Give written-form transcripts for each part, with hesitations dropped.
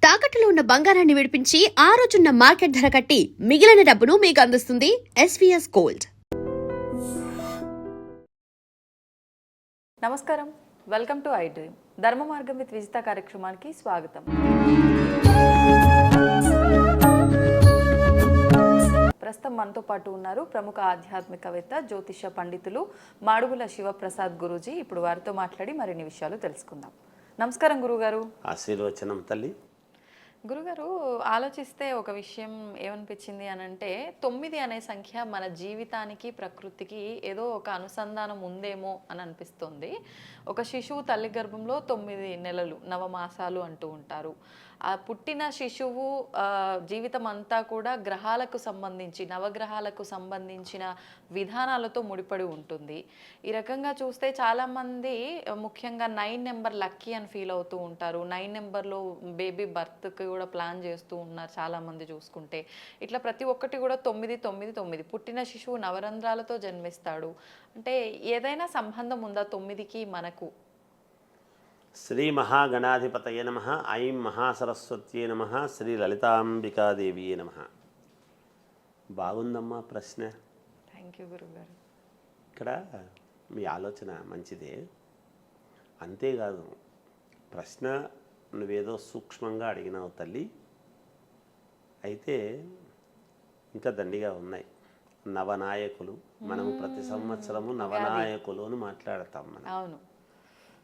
తాకట్టులో ఉన్న బంగారాన్ని విడిపించి ఆ రోజున్న మార్కెట్ ధర కట్టి మిగిలిన డబ్బును మీకు అందిస్తుంది ఎస్వీఎస్ గోల్డ్. నమస్కారం, వెల్కమ్ టు ఐ డ్రీమ్. ధర్మ మార్గం విత్ విజిత కార్యక్రమానికి స్వాగతం. ప్రస్తుతం మనతో పాటు ఉన్నారు ప్రముఖ ఆధ్యాత్మికవేత్త, జ్యోతిష పండితులు మాడుగుల శివప్రసాద్ గురూజీ. ఇప్పుడు వారితో మాట్లాడి మరిన్ని విషయాలు తెలుసుకుందాం. నమస్కారం గురుగారు. ఆశీర్వచనం తల్లి. గురుగారు, ఆలోచిస్తే ఒక విషయం ఏమనిపించింది అని అంటే 9 అనే సంఖ్య మన జీవితానికి ప్రకృతికి ఏదో ఒక అనుసంధానం ఉందేమో అని అనిపిస్తుంది. ఒక శిశువు తల్లి గర్భంలో 9 నెలలు, నవమాసాలు అంటూ ఉంటారు. ఆ పుట్టిన శిశువు జీవితం అంతా కూడా గ్రహాలకు సంబంధించి, నవగ్రహాలకు సంబంధించిన విధానాలతో ముడిపడి ఉంటుంది. ఈ రకంగా చూస్తే చాలామంది ముఖ్యంగా 9 నెంబర్ లక్కీ అని ఫీల్ అవుతూ ఉంటారు. 9 నెంబర్లో బేబీ బర్త్కి కూడా ప్లాన్ చేస్తూ ఉన్నారు చాలామంది చూసుకుంటే. ఇట్లా ప్రతి ఒక్కటి కూడా 9, 9, 9. పుట్టిన శిశువు నవరంధ్రాలతో జన్మిస్తాడు. అంటే ఏదైనా సంబంధం ఉందా 9కి మనకు? శ్రీ మహాగణాధిపతయ నమ. ఐం మహాసరస్వత్యే నమ. శ్రీ లలితాంబికాదేవియే నమ. బాగుందమ్మా ప్రశ్న. థ్యాంక్ యూ గురుగారు. ఇక్కడ మీ ఆలోచన మంచిదే. అంతేకాదు, ప్రశ్న నువ్వేదో సూక్ష్మంగా అడిగినావు తల్లి. అయితే ఇంకా దండిగా ఉన్నాయి. నవనాయకులు, మనము ప్రతి సంవత్సరము నవనాయకులు అని మాట్లాడతాం మనం. అవును.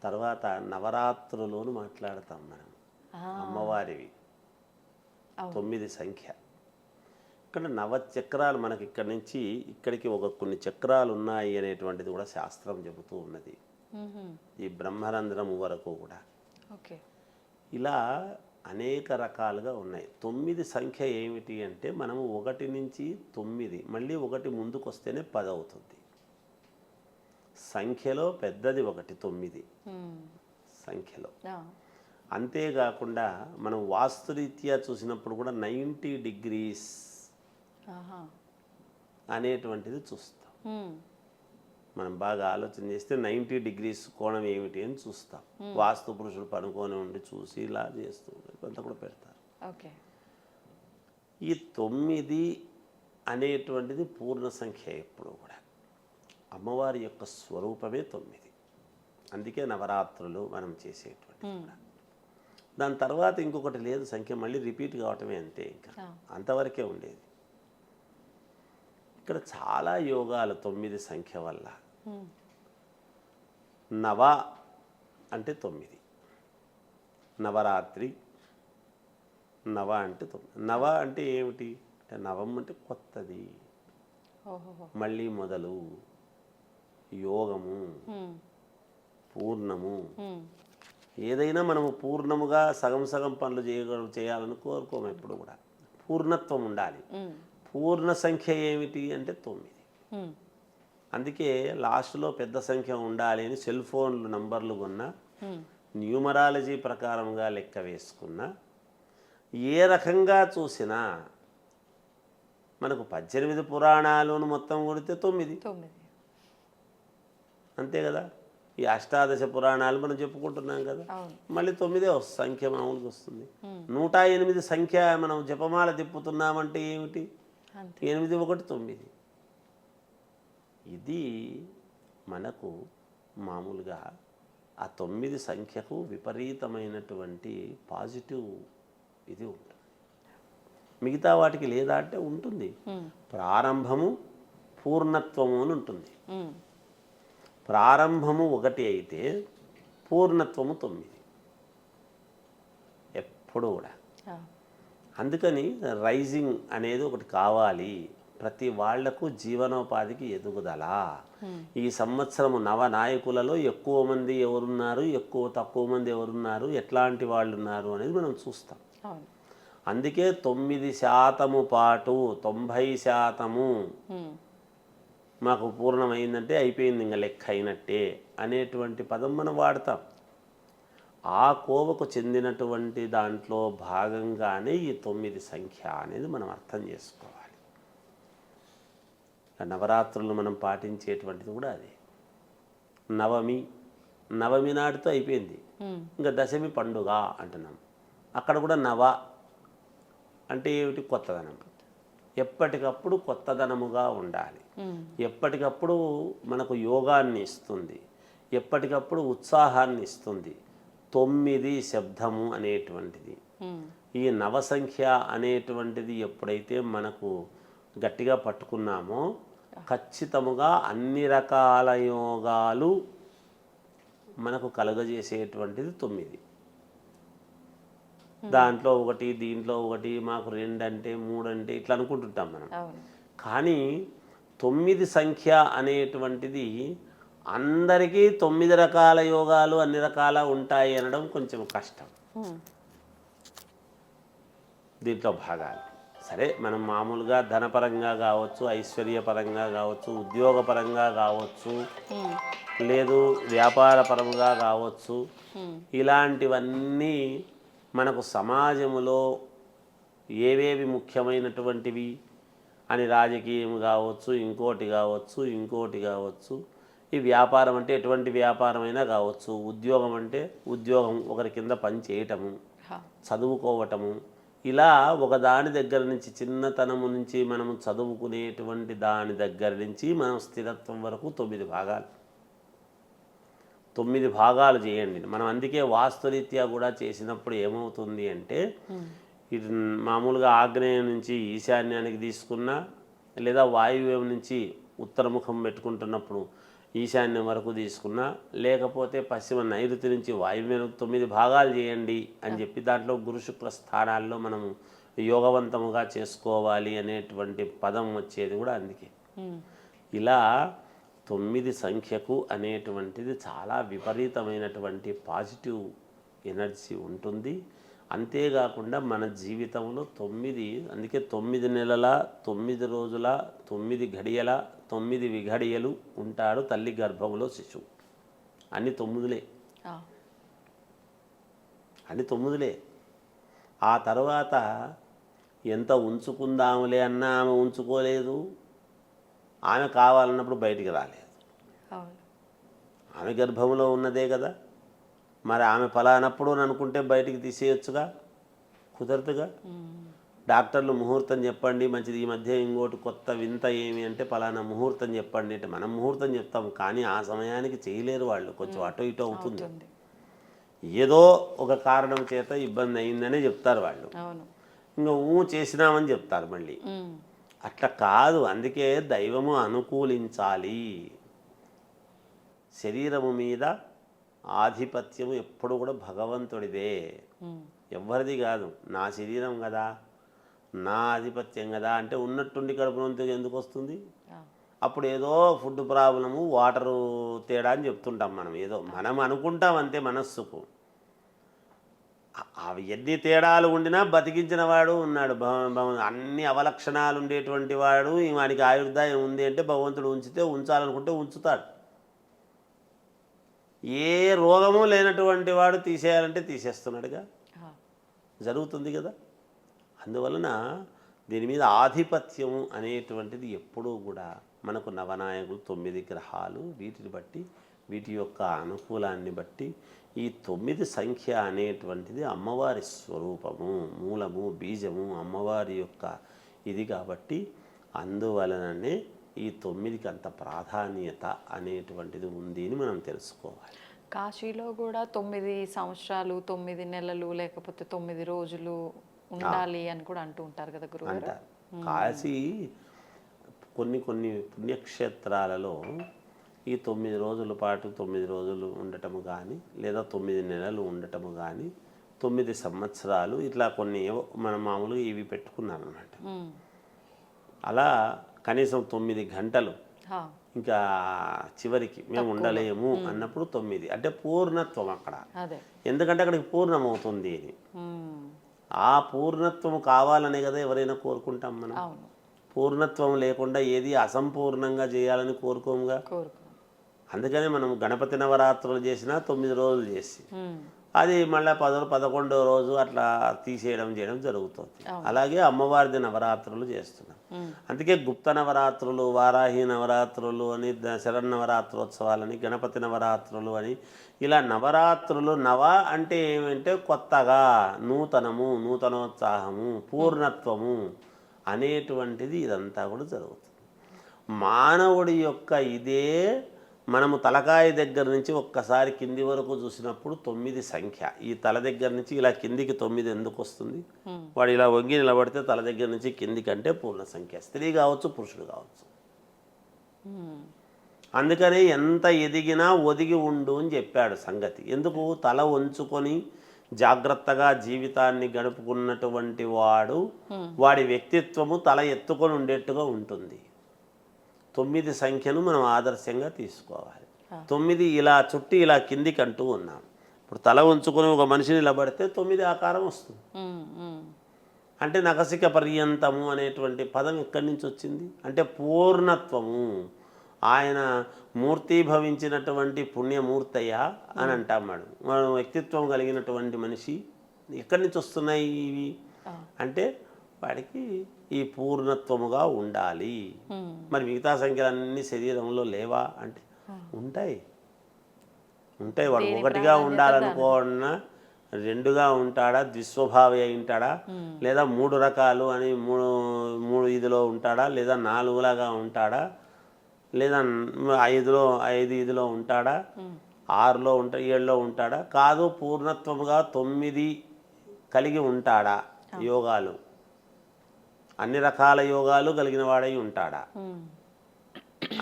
తర్వాత నవరాత్రులోను మాట్లాడతాం మనం. అమ్మవారివి 9 సంఖ్య. ఇక్కడ నవచక్రాలు మనకి ఇక్కడి నుంచి ఇక్కడికి కొన్ని చక్రాలు ఉన్నాయి అనేటువంటిది కూడా శాస్త్రం చెబుతూ ఉన్నది. ఈ బ్రహ్మరంధ్రము వరకు కూడా ఓకే. ఇలా అనేక రకాలుగా ఉన్నాయి. 9 సంఖ్య ఏమిటి అంటే మనము 1 నుంచి 9, మళ్ళీ 1 ముందుకు వస్తేనే 10 అవుతుంది. సంఖ్యలో పెద్దది 1, 9 సంఖ్యలో. అంతేకాకుండా మనం వాస్తురీత్యా చూసినప్పుడు కూడా 90 degrees అనేటువంటిది చూస్తాం. మనం బాగా ఆలోచన చేస్తే 90 degrees కోణం ఏమిటి అని చూస్తాం. వాస్తు పురుషులు పనుకొని ఉండి చూసి ఇలా చేస్తూ కొంత కూడా పెడతారు. ఓకే. ఈ 9 అనేటువంటిది పూర్ణ సంఖ్య. ఎప్పుడు కూడా అమ్మవారి యొక్క స్వరూపమే 9. అందుకే నవరాత్రులు మనం చేసేటువంటి. దాని తర్వాత ఇంకొకటి లేదు సంఖ్య, మళ్ళీ రిపీట్ కావటమే అంతే. ఇంకా అంతవరకే ఉండేది. ఇక్కడ చాలా యోగాలు 9 సంఖ్య వల్ల. నవ అంటే 9, నవరాత్రి. నవ అంటే 9. నవ అంటే ఏమిటి అంటే నవం అంటే కొత్తది, మళ్ళీ మొదలు, యోగము, పూర్ణము. ఏదైనా మనము పూర్ణముగా సగం సగం పనులు చేయాలని కోరుకోము. ఎప్పుడు కూడా పూర్ణత్వం ఉండాలి. పూర్ణ సంఖ్య ఏమిటి అంటే 9. అందుకే లాస్ట్లో పెద్ద సంఖ్య ఉండాలి అని సెల్ ఫోన్లు నంబర్లు కొన్నా, న్యూమరాలజీ ప్రకారంగా లెక్క వేసుకున్నా, ఏ రకంగా చూసినా మనకు 18 పురాణాలను మొత్తం కొడితే 9. అంతే కదా. ఈ అష్టాదశ పురాణాలు మనం చెప్పుకుంటున్నాం కదా, మళ్ళీ 9 సంఖ్య మామూలుగా వస్తుంది. 108 సంఖ్య మనం జపమాల తిప్పుతున్నామంటే ఏమిటి? 8, 1, 9. ఇది మనకు మామూలుగా ఆ 9 సంఖ్యకు విపరీతమైనటువంటి పాజిటివ్ ఇది ఉంటుంది. మిగతా వాటికి లేదా అంటే ఉంటుంది. ప్రారంభము, పూర్ణత్వము అని ఉంటుంది. ప్రారంభము 1 అయితే పూర్ణత్వము 9 ఎప్పుడు కూడా. అందుకని రైజింగ్ అనేది ఒకటి కావాలి. ప్రతి వాళ్లకు జీవనోపాధికి ఎదుగుదల. ఈ సంవత్సరము నవనాయకులలో ఎక్కువ మంది ఎవరున్నారు, తక్కువ మంది ఎవరున్నారు, ఎట్లాంటి వాళ్ళు ఉన్నారు అనేది మనం చూస్తాం. అందుకే 9% పాటు 90% మాకు పూర్ణమైందంటే అయిపోయింది, ఇంకా లెక్క అయినట్టే అనేటువంటి పదం మనం వాడతాం. ఆ కోవకు చెందినటువంటి దాంట్లో భాగంగానే ఈ 9 సంఖ్య అనేది మనం అర్థం చేసుకోవాలి. నవరాత్రులు మనం పాటించేటువంటిది కూడా అదే. నవమి నాటితో అయిపోయింది, ఇంకా దశమి పండుగ అంటున్నాం. అక్కడ కూడా నవ అంటే ఏమిటి? కొత్తదనం. ఎప్పటికప్పుడు కొత్తదనముగా ఉండాలి. ఎప్పటికప్పుడు మనకు యోగాన్ని ఇస్తుంది, ఎప్పటికప్పుడు ఉత్సాహాన్ని ఇస్తుంది. 9 శబ్దము అనేటువంటిది, ఈ నవసంఖ్య అనేటువంటిది ఎప్పుడైతే మనకు గట్టిగా పట్టుకున్నామో ఖచ్చితముగా అన్ని రకాల యోగాలు మనకు కలుగజేసేటువంటిది 9. దాంట్లో ఒకటి, దీంట్లో ఒకటి, మాకు 2 అంటే 3 అంటే ఇట్లా అనుకుంటుంటాం మనం. కానీ 9 సంఖ్య అనేటువంటిది అందరికీ 9 రకాల యోగాలు అన్ని రకాల ఉంటాయి అనడం కొంచెం కష్టం. దీంట్లో భాగాలు సరే, మనం మామూలుగా ధనపరంగా కావచ్చు, ఐశ్వర్యపరంగా కావచ్చు, ఉద్యోగపరంగా కావచ్చు, లేదు వ్యాపారపరంగా కావచ్చు, ఇలాంటివన్నీ మనకు సమాజంలో ఏవేవి ముఖ్యమైనటువంటివి అని రాజకీయం కావచ్చు, ఇంకోటి కావచ్చు, ఇంకోటి కావచ్చు, ఈ వ్యాపారం అంటే ఎటువంటి వ్యాపారమైనా కావచ్చు, ఉద్యోగం అంటే ఉద్యోగం, ఒకరి కింద పని చేయటము, చదువుకోవటము, ఇలా ఒకదాని దగ్గర నుంచి చిన్నతనము నుంచి మనము చదువుకునేటువంటి దాని దగ్గర నుంచి మనం స్థిరత్వం వరకు 9 భాగాలు. 9 భాగాలు చేయండి. మనం అందుకే వాస్తురీత్యా కూడా చేసినప్పుడు ఏమవుతుంది అంటే, ఇది మామూలుగా ఆగ్నేయం నుంచి ఈశాన్యానికి తీసుకున్నా, లేదా వాయువ్యం నుంచి ఉత్తరముఖం పెట్టుకుంటున్నప్పుడు ఈశాన్యం వరకు తీసుకున్నా, లేకపోతే పశ్చిమ నైరుతి నుంచి వాయువ్యం 9 భాగాలు చేయండి అని చెప్పి దాంట్లో గురు శుక్ల స్థానాల్లో మనము యోగవంతముగా చేసుకోవాలి అనేటువంటి పదం వచ్చేది కూడా అందుకే. ఇలా 9 సంఖ్యకు అనేటువంటిది చాలా విపరీతమైనటువంటి పాజిటివ్ ఎనర్జీ ఉంటుంది. అంతేకాకుండా మన జీవితంలో 9, అందుకే 9 నెలల 9 రోజుల 9 ఘడియల 9 విఘడియలు ఉంటాడు తల్లి గర్భంలో శిశువు. అన్ని 9లే, అన్ని 9లే. ఆ తర్వాత ఎంత ఉంచుకుందాములే అన్నా ఆమె ఉంచుకోలేదు, ఆమె కావాలన్నప్పుడు బయటికి రాలేదు. ఆమె గర్భంలో ఉన్నదే కదా, మరి ఆమె ఫలానప్పుడు అని అనుకుంటే బయటికి తీసేయొచ్చుగా, కుదరదుగా. డాక్టర్లు ముహూర్తం చెప్పండి మంచిది, ఈ మధ్య ఇంకోటి కొత్త వింత ఏమి అంటే ఫలానా ముహూర్తం చెప్పండి అంటే మనం ముహూర్తం చెప్తాం, కానీ ఆ సమయానికి చేయలేరు వాళ్ళు, కొంచెం అటు ఇటు అవుతుంది, ఏదో ఒక కారణం చేత ఇబ్బంది అయిందనే చెప్తారు వాళ్ళు. ఇంకా చేసినామని చెప్తారు మళ్ళీ. అట్లా కాదు, అందుకే దైవము అనుకూలించాలి. శరీరము మీద ఆధిపత్యము ఎప్పుడు కూడా భగవంతుడిదే, ఎవరిది కాదు. నా శరీరం కదా, నా ఆధిపత్యం కదా అంటే ఉన్నట్టుండి కడుపునంత ఎందుకు వస్తుంది? అప్పుడు ఏదో ఫుడ్ ప్రాబ్లము, వాటరు తేడా అని చెప్తుంటాం మనం, ఏదో మనం అనుకుంటాం అంతే మనస్సుకు. అవి ఎన్ని తేడాలు ఉండినా బతికించిన వాడు ఉన్నాడు, అన్ని అవలక్షణాలు ఉండేటువంటి వాడు, వానికి ఆయుర్దాయం ఉంది అంటే భగవంతుడు ఉంచితే ఉంచాలనుకుంటే ఉంచుతాడు. ఏ రోగము లేనటువంటి వాడు తీసేయాలంటే తీసేస్తున్నాడుగా, జరుగుతుంది కదా. అందువలన దీని మీద ఆధిపత్యము అనేటువంటిది ఎప్పుడూ కూడా మనకు నవనాయకులు 9 గ్రహాలు, వీటిని బట్టి వీటి యొక్క అనుకూలాన్ని బట్టి ఈ 9 సంఖ్య అనేటువంటిది అమ్మవారి స్వరూపము, మూలము, బీజము, అమ్మవారి యొక్క ఇది కాబట్టి అందువలననే ఈ 9కి అంత ప్రాధాన్యత అనేటువంటిది ఉంది అని మనం తెలుసుకోవాలి. కాశీలో కూడా 9 సంవత్సరాలు 9 నెలలు లేకపోతే 9 రోజులు ఉండాలి అని కూడా అంటూ ఉంటారు కదా గురువు అంటారు. కాశీ కొన్ని కొన్ని పుణ్యక్షేత్రాలలో ఈ 9 రోజుల పాటు 9 రోజులు ఉండటము కానీ, లేదా 9 నెలలు ఉండటము కానీ, 9 సంవత్సరాలు ఇట్లా కొన్ని మనం మామూలుగా ఇవి పెట్టుకున్నాం అన్నమాట. అలా కనీసం 9 గంటలు ఇంకా చివరికి మేము ఉండలేము అన్నప్పుడు 9 అంటే పూర్ణత్వం అక్కడ, ఎందుకంటే అక్కడికి పూర్ణమవుతుంది అని. ఆ పూర్ణత్వం కావాలనే కదా ఎవరైనా కోరుకుంటాం మనం. పూర్ణత్వం లేకుండా ఏది అసంపూర్ణంగా చేయాలని కోరుకోముగా. అందుకనే మనం గణపతి నవరాత్రులు చేసినా 9 రోజులు చేసి అది మళ్ళీ 11వ రోజు అట్లా తీసేయడం చేయడం జరుగుతుంది. అలాగే అమ్మవారిది నవరాత్రులు చేస్తున్నాం. అందుకే గుప్త నవరాత్రులు, వారాహి నవరాత్రులు అని, శరన్నవరాత్రోత్సవాలని, గణపతి నవరాత్రులు అని, ఇలా నవరాత్రులు. నవ అంటే ఏమంటే కొత్తగా, నూతనము, నూతనోత్సాహము, పూర్ణత్వము అనేటువంటిది ఇదంతా కూడా జరుగుతుంది. మానవుడి యొక్క ఇదే మనము తలకాయ దగ్గర నుంచి ఒక్కసారి కింది వరకు చూసినప్పుడు 9 సంఖ్య. ఈ తల దగ్గర నుంచి ఇలా కిందికి 9 ఎందుకు వస్తుంది? వాడు ఇలా వంగి నిలబడితే తల దగ్గర నుంచి కిందికి అంటే పూర్ణ సంఖ్య. స్త్రీ కావచ్చు, పురుషుడు కావచ్చు. అందుకనే ఎంత ఎదిగినా ఒదిగి ఉండు అని చెప్పాడు సంగతి. ఎందుకు? తల వంచుకొని జాగ్రత్తగా జీవితాన్ని గడుపుకున్నటువంటి వాడి వ్యక్తిత్వము తల ఎత్తుకొని ఉండేట్టుగా ఉంటుంది. 9 సంఖ్యను మనం ఆదర్శంగా తీసుకోవాలి. 9 ఇలా చుట్టి ఇలా కిందికి అంటూ ఉన్నాం. ఇప్పుడు తల ఉంచుకొని ఒక మనిషిని నిలబడితే 9 ఆకారం వస్తుంది. అంటే నఖశిఖ పర్యంతము అనేటువంటి పదం ఎక్కడి నుంచి వచ్చింది? అంటే పూర్ణత్వము. ఆయన మూర్తీభవించినటువంటి పుణ్యమూర్తయ్య అని అంటామాడు. మనం వ్యక్తిత్వం కలిగినటువంటి మనిషి. ఎక్కడి నుంచి వస్తున్నాయి ఇవి అంటే వాడికి ఈ పూర్ణత్వముగా ఉండాలి. మరి మిగతా సంఖ్యలన్నీ శరీరంలో లేవా అంటే ఉంటాయి. వాడు ఒకటిగా ఉండాలనుకోన్నా 2గా ఉంటాడా, ద్విస్వభావి అయి ఉంటాడా, లేదా 3 రకాలు అని 3 ఇదిలో ఉంటాడా, లేదా 4లాగా ఉంటాడా, లేదా 5 ఇదిలో ఉంటాడా, 6లో 7లో ఉంటాడా? కాదు, పూర్ణత్వముగా 9 కలిగి ఉంటాడా? యోగాలు అన్ని రకాల యోగాలు కలిగిన వాడై ఉంటాడా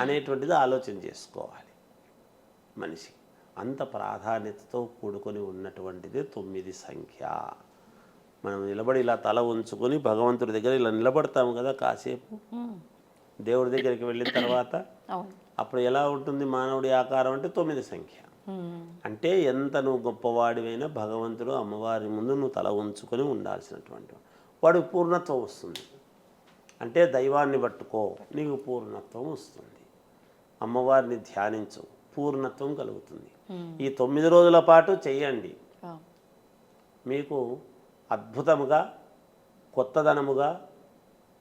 అనేటువంటిది ఆలోచన చేసుకోవాలి మనిషి. అంత ప్రాధాన్యతతో కూడుకొని ఉన్నటువంటిది 9 సంఖ్య. మనం నిలబడి ఇలా తల ఉంచుకొని భగవంతుడి దగ్గర ఇలా నిలబడతాము కదా కాసేపు. దేవుడి దగ్గరికి వెళ్ళిన తర్వాత అప్పుడు ఎలా ఉంటుంది మానవుడి ఆకారం అంటే 9 సంఖ్య. అంటే ఎంత నువ్వు గొప్పవాడివైనా భగవంతుడు అమ్మవారి ముందు నువ్వు తల ఉంచుకొని ఉండాల్సినటువంటి వాడు పూర్ణత్వం వస్తుంది. అంటే దైవాన్ని పట్టుకో, నీకు పూర్ణత్వం వస్తుంది. అమ్మవారిని ధ్యానించు, పూర్ణత్వం కలుగుతుంది. ఈ 9 రోజుల పాటు చెయ్యండి. మీకు అద్భుతముగా,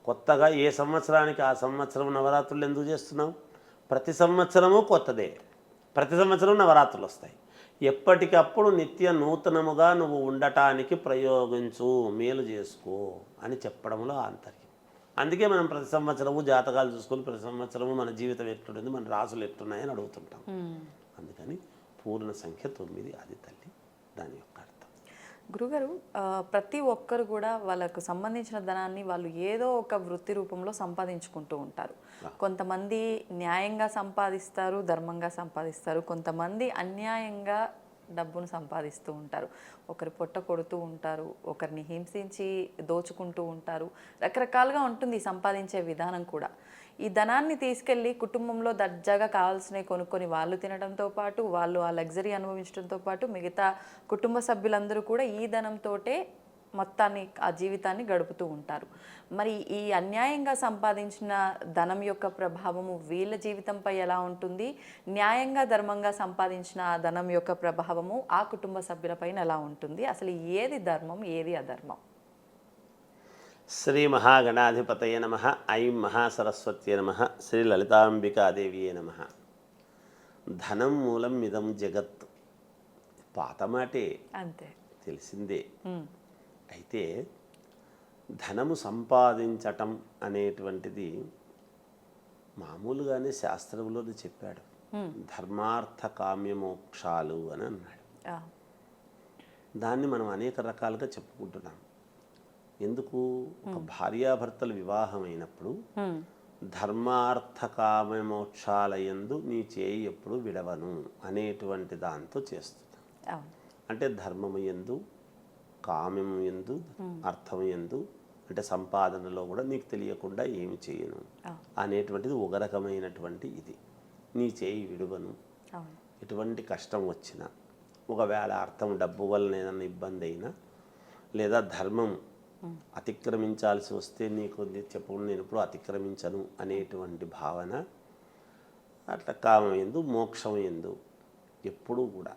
కొత్తగా ఏ సంవత్సరానికి ఆ సంవత్సరం నవరాత్రులు ఎందుకు చేస్తున్నాం? ప్రతి సంవత్సరము కొత్తదే, ప్రతి సంవత్సరం నవరాత్రులు వస్తాయి. ఎప్పటికప్పుడు నిత్య నూతనముగా నువ్వు ఉండటానికి ప్రయోగించు, మేలు చేసుకో అని చెప్పడంలో ఆంతర్యం. అందుకే మనం ప్రతి సంవత్సరము జాతకాలు చూసుకొని ప్రతి సంవత్సరము మన జీవితం ఎట్లుంటుంది, మన రాసులు ఎట్లున్నాయని అడుగుతుంటాం. అందుకని పూర్ణ సంఖ్య 9 అది తల్లి, దాని యొక్క అర్థం. గురుగారు, ప్రతి ఒక్కరు కూడా వాళ్ళకు సంబంధించిన ధనాన్ని వాళ్ళు ఏదో ఒక వృత్తి రూపంలో సంపాదించుకుంటూ ఉంటారు. కొంతమంది న్యాయంగా సంపాదిస్తారు, ధర్మంగా సంపాదిస్తారు. కొంతమంది అన్యాయంగా డబ్బును సంపాదిస్తూ ఉంటారు. ఒకరి పొట్ట కొడుతూ ఉంటారు, ఒకరిని హింసించి దోచుకుంటూ ఉంటారు. రకరకాలుగా ఉంటుంది సంపాదించే విధానం కూడా. ఈ ధనాన్ని తీసుకెళ్ళి కుటుంబంలో దర్జాగా కావాల్సినవి కొనుక్కొని వాళ్ళు తినడంతో పాటు, వాళ్ళు ఆ లగ్జరీ అనుభవించడంతో పాటు మిగతా కుటుంబ సభ్యులందరూ కూడా ఈ ధనంతోటే మొత్తాన్ని, ఆ జీవితాన్ని గడుపుతూ ఉంటారు. మరి ఈ అన్యాయంగా సంపాదించిన ధనం యొక్క ప్రభావము వీళ్ళ జీవితంపై ఎలా ఉంటుంది? న్యాయంగా, ధర్మంగా సంపాదించిన ఆ ధనం యొక్క ప్రభావము ఆ కుటుంబ సభ్యులపైన ఎలా ఉంటుంది? అసలు ఏది ధర్మం, ఏది అధర్మం? శ్రీ మహాగణాధిపతయ నమః. ఐం మహాసరస్వత్యే నమః. శ్రీ లలితాంబికాదేవియే నమః. ధనం మూలం ఇదం జగత్. పాత మాటే, అంతే, తెలిసిందే. అయితే ధనము సంపాదించటం అనేటువంటిది మామూలుగానే శాస్త్రంలోనే చెప్పాడు. ధర్మార్థ కామ్యమోక్షాలు అని అన్నాడు. దాన్ని మనం అనేక రకాలుగా చెప్పుకుంటున్నాం. ఎందుకు? ఒక భార్యాభర్తలు వివాహం అయినప్పుడు ధర్మార్థ కామ్యమోక్షాలయందు నీ చేయి ఎప్పుడు విడవను అనేటువంటి దాంతో చేస్తున్నాం. అంటే ధర్మము యందు, కామ్యము యందు, అర్థము యందు, అంటే సంపాదనలో కూడా నీకు తెలియకుండా ఏమి చేయను అనేటువంటిది ఒక రకమైనటువంటి ఇది. నీ చేయి విడువను. ఎటువంటి కష్టం వచ్చినా, ఒకవేళ అర్థం డబ్బు వలన ఏదైనా ఇబ్బంది అయినా, లేదా ధర్మం అతిక్రమించాల్సి వస్తే నీకు చెప్పకుండా నేను ఎప్పుడు అతిక్రమించను అనేటువంటి భావన, అట్లా కామం ఎందు, మోక్షం ఎందు ఎప్పుడూ కూడా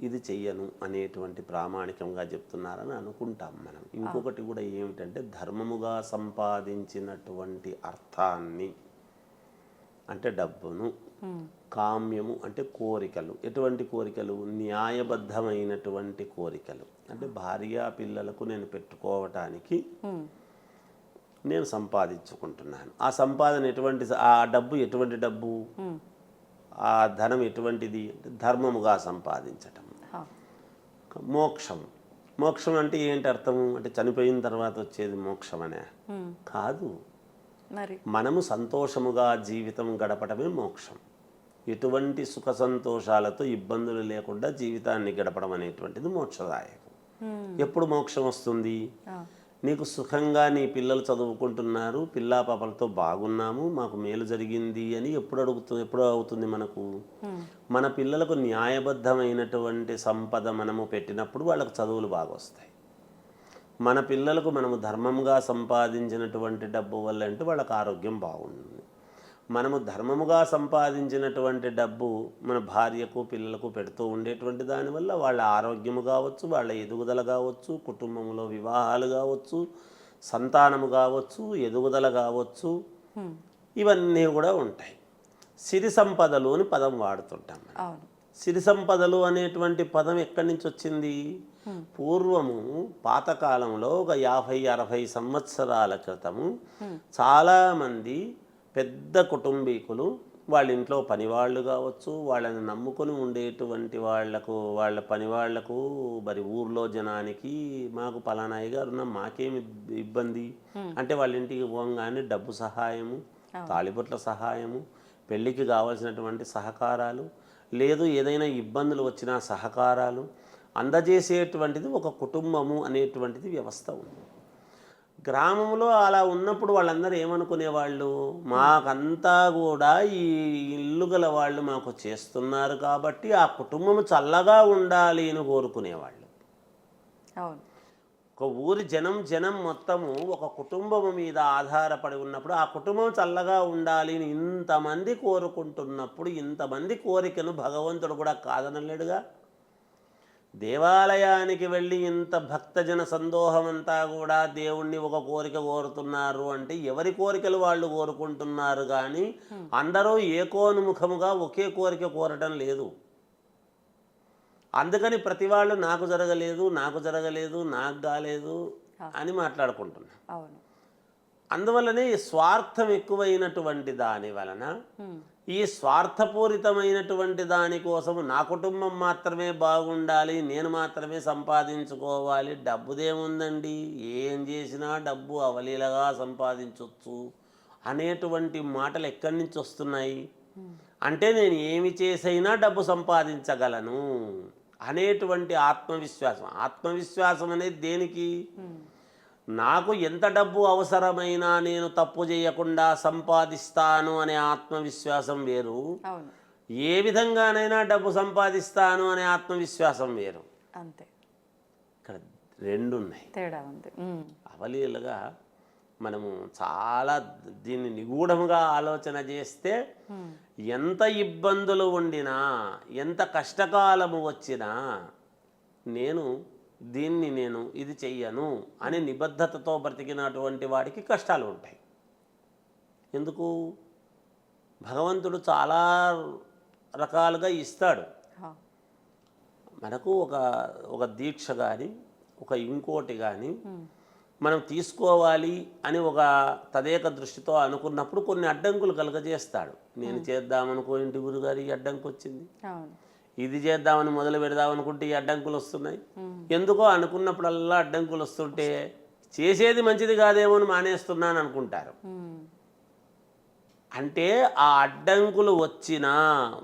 ఇది చెయ్యను అనేటువంటి ప్రామాణికంగా చెప్తున్నారని అనుకుంటాం మనం. ఇంకొకటి కూడా ఏమిటంటే ధర్మముగా సంపాదించినటువంటి అర్థాన్ని అంటే డబ్బును, కామ్యము అంటే కోరికలు, ఎటువంటి కోరికలు, న్యాయబద్ధమైనటువంటి కోరికలు, అంటే భార్య పిల్లలకు నేను పెట్టుకోవటానికి నేను సంపాదించుకుంటున్నాను. ఆ సంపాదన ఎటువంటి, ఆ డబ్బు ఎటువంటి డబ్బు, ఆ ధనం ఎటువంటిది అంటే ధర్మముగా సంపాదించటం. మోక్షం, మోక్షం అంటే ఏంటి అర్థము అంటే చనిపోయిన తర్వాత వచ్చేది మోక్షం అనే కాదు, మరి మనము సంతోషముగా జీవితం గడపడమే మోక్షం. ఎటువంటి సుఖ సంతోషాలతో ఇబ్బందులు లేకుండా జీవితాన్ని గడపడం అనేటువంటిది మోక్షదాయకం. ఎప్పుడు మోక్షం వస్తుంది? నీకు సుఖంగా నీ పిల్లలు చదువుకుంటున్నారు, పిల్లా పాపలతో బాగున్నాము, మాకు మేలు జరిగింది అని ఎప్పుడు అవుతుంది మనకు? మన పిల్లలకు న్యాయబద్ధమైనటువంటి సంపద మనము పెట్టినప్పుడు వాళ్ళకు చదువులు బాగా వస్తాయి. మన పిల్లలకు మనము ధర్మంగా సంపాదించినటువంటి డబ్బు వల్ల అంటే వాళ్ళకి ఆరోగ్యం బాగుంటుంది. మనము ధర్మముగా సంపాదించినటువంటి డబ్బు మన భార్యకు పిల్లలకు పెడుతూ ఉండేటువంటి దానివల్ల వాళ్ళ ఆరోగ్యము కావచ్చు, వాళ్ళ ఎదుగుదల కావచ్చు, కుటుంబంలో వివాహాలు కావచ్చు, సంతానము కావచ్చు, ఎదుగుదల కావచ్చు, ఇవన్నీ కూడా ఉంటాయి. సిరి సంపదలు అని పదం వాడుతుంటాం. సిరి సంపదలు అనేటువంటి పదం ఎక్కడి నుంచి వచ్చింది? పూర్వము పాతకాలంలో ఒక 50-60 సంవత్సరాల క్రితము చాలామంది పెద్ద కుటుంబీకులు వాళ్ళ ఇంట్లో పనివాళ్ళు కావచ్చు, వాళ్ళని నమ్ముకొని ఉండేటువంటి వాళ్ళ పనివాళ్లకు మరి ఊర్లో జనానికి మాకు పలానాయి గారు ఉన్న మాకేమి ఇబ్బంది అంటే వాళ్ళ ఇంటికి పోగానే డబ్బు సహాయము, తాళిబొట్ల సహాయము, పెళ్ళికి కావాల్సినటువంటి సహకారాలు, లేదు ఏదైనా ఇబ్బందులు వచ్చినా సహకారాలు అందజేసేటువంటిది ఒక కుటుంబము అనేటువంటిది వ్యవస్థ ఉంది. గ్రామంలో అలా ఉన్నప్పుడు వాళ్ళందరూ ఏమనుకునేవాళ్ళు, మాకంతా కూడా ఈ ఇల్లు గల వాళ్ళు మాకు చేస్తున్నారు కాబట్టి ఆ కుటుంబము చల్లగా ఉండాలి అని కోరుకునేవాళ్ళు. ఒక ఊరి జనం మొత్తము ఒక కుటుంబము మీద ఆధారపడి ఉన్నప్పుడు ఆ కుటుంబం చల్లగా ఉండాలి అని ఇంతమంది కోరుకుంటున్నప్పుడు ఇంతమంది కోరికను భగవంతుడు కూడా కాదనలేడుగా. దేవాలయానికి వెళ్ళి ఇంత భక్తజన సందోహమంతా కూడా దేవుణ్ణి ఒక కోరిక కోరుతున్నారు అంటే ఎవరి కోరికలు వాళ్ళు కోరుకుంటున్నారు, కానీ అందరూ ఏకోన్ముఖముగా ఒకే కోరిక కోరటం లేదు. అందుకని ప్రతి వాళ్ళు నాకు జరగలేదు, నాకు కాలేదు అని మాట్లాడుకుంటున్నారు. అందువల్లనే స్వార్థం ఎక్కువైనటువంటి దాని వలన ఈ స్వార్థపూరితమైనటువంటి దానికోసము నా కుటుంబం మాత్రమే బాగుండాలి, నేను మాత్రమే సంపాదించుకోవాలి, డబ్బుదేముందండి, ఏం చేసినా డబ్బు అవలీలగా సంపాదించవచ్చు అనేటువంటి మాటలు ఎక్కడి నుంచి వస్తున్నాయి అంటే నేను ఏమి చేసైనా డబ్బు సంపాదించగలను అనేటువంటి ఆత్మవిశ్వాసం అనేది దేనికి? నాకు ఎంత డబ్బు అవసరమైనా నేను తప్పు చేయకుండా సంపాదిస్తాను అనే ఆత్మవిశ్వాసం వేరు, ఏ విధంగానైనా డబ్బు సంపాదిస్తాను అనే ఆత్మవిశ్వాసం వేరు. అంతే, ఇక్కడ రెండు ఉన్నాయి, తేడా ఉంది. అవలీలుగా మనము చాలా దీన్ని నిగూఢంగా ఆలోచన చేస్తే ఎంత ఇబ్బందులు ఉండినా, ఎంత కష్టకాలము వచ్చినా నేను ఇది చెయ్యను అని నిబద్ధతతో బ్రతికినటువంటి వాడికి కష్టాలు ఉంటాయి. ఎందుకు? భగవంతుడు చాలా రకాలుగా ఇస్తాడు మనకు. ఒక దీక్ష కానీ ఒక ఇంకోటి కానీ మనం తీసుకోవాలి అని ఒక తదేక దృష్టితో అనుకున్నప్పుడు కొన్ని అడ్డంకులు కలుగజేస్తాడు. నేను చేద్దామనుకో ఇంటి గురుగారు ఈ అడ్డంకి వచ్చింది, ఇది చేద్దామని మొదలు పెడదామనుకుంటే ఈ అడ్డంకులు వస్తున్నాయి. ఎందుకో అనుకున్నప్పుడల్లా అడ్డంకులు వస్తుంటే చేసేది మంచిది కాదేమో అని మానేస్తున్నాను అనుకుంటారు. అంటే ఆ అడ్డంకులు వచ్చినా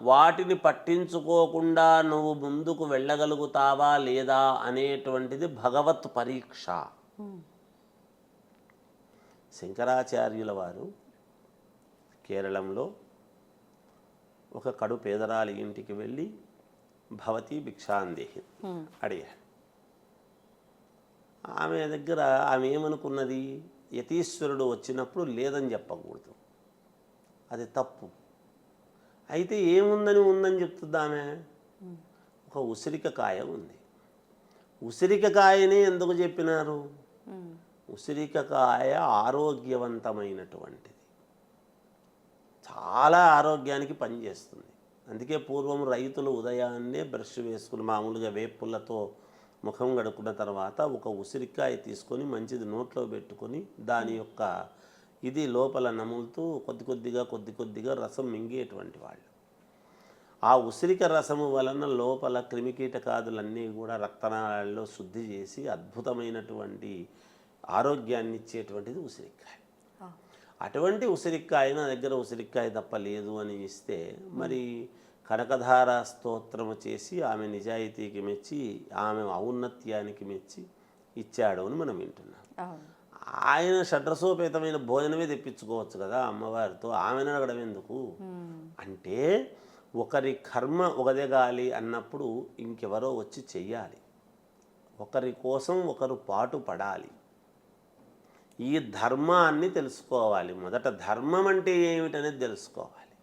వాటిని పట్టించుకోకుండా నువ్వు ముందుకు వెళ్ళగలుగుతావా లేదా అనేటువంటిది భగవత్ పరీక్ష. శంకరాచార్యుల వారు కేరళంలో ఒక కడు పేదరాలి ఇంటికి వెళ్ళి భవతి భిక్షాందేహి అడిగాడు. ఆమె దగ్గర ఆమె ఏమనుకున్నది, యతీశ్వరుడు వచ్చినప్పుడు లేదని చెప్పకూడదు, అది తప్పు. అయితే ఏముందని ఉందని చెప్తుంది ఆమె. ఒక ఒక ఉసిరికకాయ ఉంది. ఉసిరికకాయని ఎందుకు చెప్పినారు? ఉసిరికకాయ ఆరోగ్యవంతమైనటువంటిది, చాలా ఆరోగ్యానికి పనిచేస్తుంది. అందుకే పూర్వం రైతులు ఉదయాన్నే బ్రష్ వేసుకుని మామూలుగా వేపులతో ముఖం కడుక్కున్న తర్వాత ఒక ఉసిరికాయ తీసుకొని మంచిది నోట్లో పెట్టుకొని దాని యొక్క ఇది లోపల నములుతూ కొద్ది కొద్దిగా రసం మింగేటువంటి వాళ్ళు. ఆ ఉసిరిక రసము వలన లోపల క్రిమికీటకాదులన్నీ కూడా రక్తనాళాల్లో శుద్ధి చేసి అద్భుతమైనటువంటి ఆరోగ్యాన్ని ఇచ్చేటువంటిది ఉసిరికాయ. అటువంటి ఉసిరికాయ నా దగ్గర ఉసిరికాయ తప్ప లేదు అని ఇస్తే మరి కనకధార స్తోత్రము చేసి ఆమె నిజాయితీకి మెచ్చి ఆమె ఔన్నత్యానికి మెచ్చి ఇచ్చాడు అని మనం వింటున్నాం. ఆయన షడ్రసోపేతమైన భోజనమే తెప్పించుకోవచ్చు కదా అమ్మవారితో, ఆమెను అడగడం ఎందుకు అంటే ఒకరి కర్మ ఒకదెగాలి అన్నప్పుడు ఇంకెవరో వచ్చి చెయ్యాలి, ఒకరి కోసం ఒకరు పాటు పడాలి. ఈ ధర్మాన్ని తెలుసుకోవాలి. మొదట ధర్మం అంటే ఏమిటనేది తెలుసుకోవాలి.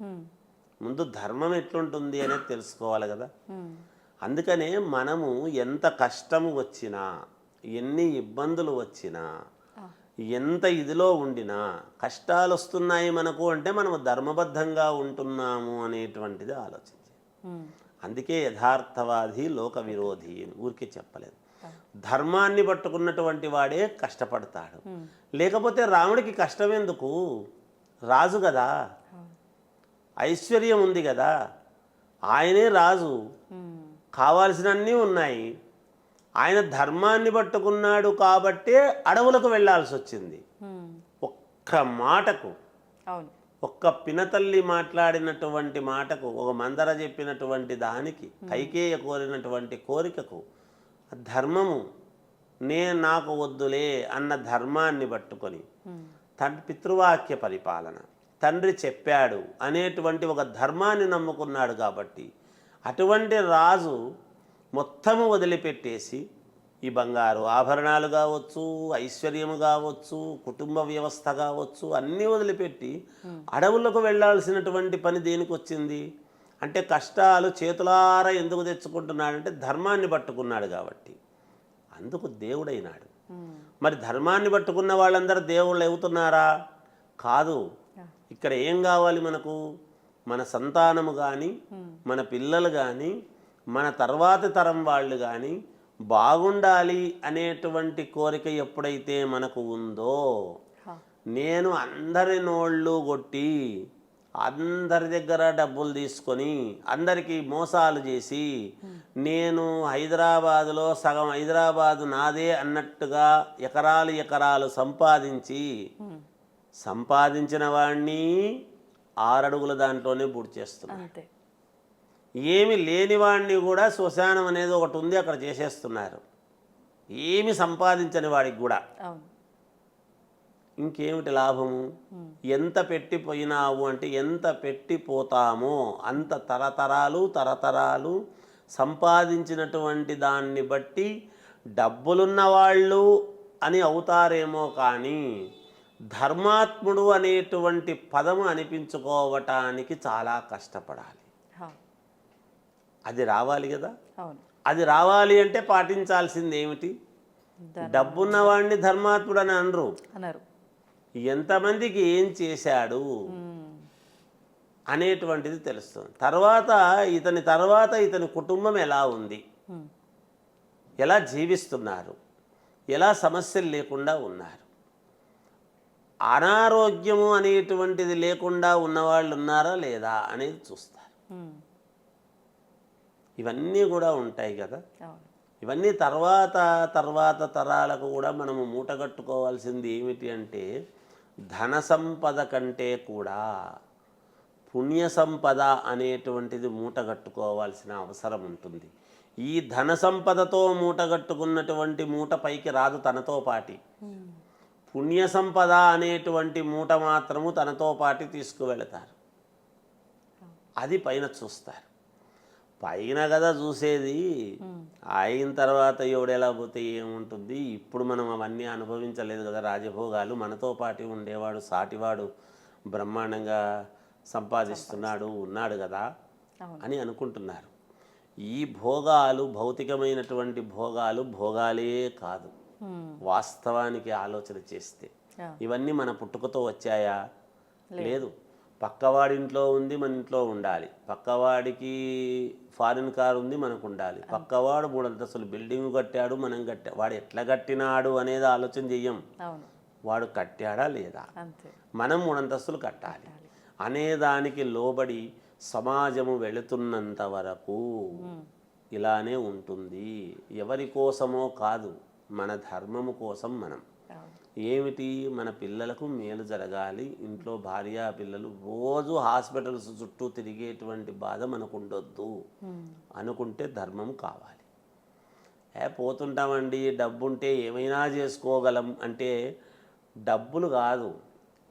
ముందు ధర్మం ఎట్లుంటుంది అనేది తెలుసుకోవాలి కదా. అందుకనే మనము ఎంత కష్టము వచ్చినా, ఎన్ని ఇబ్బందులు వచ్చినా, ఎంత ఇదిలో ఉండినా కష్టాలు వస్తున్నాయి మనకు అంటే మనము ధర్మబద్ధంగా ఉంటున్నాము అనేటువంటిది ఆలోచించి. అందుకే యథార్థవాది లోక విరోధి అని ఊరికే చెప్పలేదు. ధర్మాన్ని పట్టుకున్నటువంటి వాడే కష్టపడతాడు. లేకపోతే రాముడికి కష్టం ఎందుకు? రాజు కదా, ఐశ్వర్యం ఉంది కదా, ఆయనే రాజు, కావాల్సినన్నీ ఉన్నాయి. ఆయన ధర్మాన్ని పట్టుకున్నాడు కాబట్టే అడవులకు వెళ్ళాల్సి వచ్చింది. ఒక్క మాటకు, ఒక్క పినతల్లి మాట్లాడినటువంటి మాటకు, ఒక మందర చెప్పినటువంటి దానికి, కైకేయ కోరినటువంటి కోరికకు ధర్మము నాకు వద్దులే అన్న ధర్మాన్ని పట్టుకొని పితృవాక్య పరిపాలన, తండ్రి చెప్పాడు అనేటువంటి ఒక ధర్మాన్ని నమ్ముకున్నాడు కాబట్టి అటువంటి రాజు మొత్తము వదిలిపెట్టేసి ఈ బంగారు ఆభరణాలు కావచ్చు, ఐశ్వర్యము కావచ్చు, కుటుంబ వ్యవస్థ కావచ్చు, అన్నీ వదిలిపెట్టి అడవులకు వెళ్ళాల్సినటువంటి పని దేనికి వచ్చింది అంటే కష్టాలు చేతులారా ఎందుకు తెచ్చుకుంటున్నాడంటే ధర్మాన్ని పట్టుకున్నాడు కాబట్టి. అందుకు దేవుడైనాడు. మరి ధర్మాన్ని పట్టుకున్న వాళ్ళందరూ దేవుళ్ళు అవుతున్నారా? కాదు. ఇక్కడ ఏం కావాలి మనకు? మన సంతానము కానీ, మన పిల్లలు కానీ, మన తర్వాతి తరం వాళ్ళు కానీ బాగుండాలి అనేటువంటి కోరిక ఎప్పుడైతే మనకు ఉందో, నేను అందరి నోళ్ళు కొట్టి అందరి దగ్గర డబ్బులు తీసుకొని అందరికీ మోసాలు చేసి నేను హైదరాబాదులో సగం హైదరాబాదు నాదే అన్నట్టుగా ఎకరాలు సంపాదించిన వాడిని 6 అడుగుల దాంట్లోనే పూర్తి చేస్తున్నారు. ఏమి లేని వాడిని కూడా శ్మశానం అనేది ఒకటి ఉంది, అక్కడ చేసేస్తున్నారు. ఏమి సంపాదించని వాడికి కూడా ఇంకేమిటి లాభము? ఎంత పెట్టిపోయినావు అంటే ఎంత పెట్టిపోతామో అంత తరతరాలు సంపాదించినటువంటి దాన్ని బట్టి డబ్బులున్న వాళ్ళు అని అవుతారేమో కానీ ధర్మాత్ముడు అనేటువంటి పదము అనిపించుకోవటానికి చాలా కష్టపడాలి. అది రావాలి కదా. అది రావాలి అంటే పాటించాల్సింది ఏమిటి? డబ్బున్న వాడిని ధర్మాత్ముడు అని అనరు. ఎంతమందికి ఏం చేశాడు అనేటువంటిది తెలుస్తుంది. తర్వాత ఇతని కుటుంబం ఎలా ఉంది, ఎలా జీవిస్తున్నారు, ఎలా సమస్యలు లేకుండా ఉన్నారు, అనారోగ్యము అనేటువంటిది లేకుండా ఉన్నవాళ్ళు ఉన్నారా లేదా అనేది చూస్తారు. ఇవన్నీ కూడా ఉంటాయి కదా. ఇవన్నీ తర్వాత తరాలకు కూడా మనము మూటగట్టుకోవాల్సింది ఏమిటి అంటే ధన సంపద కంటే కూడా పుణ్య సంపద అనేటువంటిది మూటగట్టుకోవాల్సిన అవసరం ఉంటుంది. ఈ ధన సంపదతో మూటగట్టుకున్నటువంటి మూట పైకి రాదు తనతో పాటి. పుణ్య సంపద అనేటువంటి మూట మాత్రము తనతో పాటి తీసుకువెళతారు. అది పైన చూస్తారు. పైన కదా చూసేది, అయిన తర్వాత ఎవడెలా పోతే ఏముంటుంది. ఇప్పుడు మనం అవన్నీ అనుభవించలేదు కదా రాజభోగాలు. మనతో పాటు ఉండేవాడు సాటివాడు బ్రహ్మాండంగా సంపాదిస్తున్నాడు ఉన్నాడు కదా అని అనుకుంటున్నారు. ఈ భోగాలు భౌతికమైనటువంటి భోగాలు భోగాలే కాదు. వాస్తవానికి ఆలోచన చేస్తే ఇవన్నీ మన పుట్టుకతో వచ్చాయా? లేదు. పక్కవాడింట్లో ఉంది, మన ఇంట్లో ఉండాలి. పక్కవాడికి ఫారిన్ కార్ ఉంది, మనకు ఉండాలి. పక్కవాడు 3 అంతస్తులు బిల్డింగ్ కట్టాడు, మనం వాడు ఎట్లా కట్టినాడు అనేది ఆలోచన చెయ్యం. వాడు కట్టాడా లేదా, మనం 3 అంతస్తులు కట్టాలి అనేదానికి లోబడి సమాజము వెళుతున్నంత వరకు ఇలానే ఉంటుంది. ఎవరి కోసమో కాదు, మన ధర్మము కోసం మనం. ఏమిటి, మన పిల్లలకు మేలు జరగాలి. ఇంట్లో భార్య పిల్లలు రోజు హాస్పిటల్స్ చుట్టూ తిరిగేటువంటి బాధ మనకు ఉండొద్దు అనుకుంటే ధర్మం కావాలి. పోతుంటామండి, డబ్బుంటే ఏమైనా చేసుకోగలం అంటే డబ్బులు కాదు,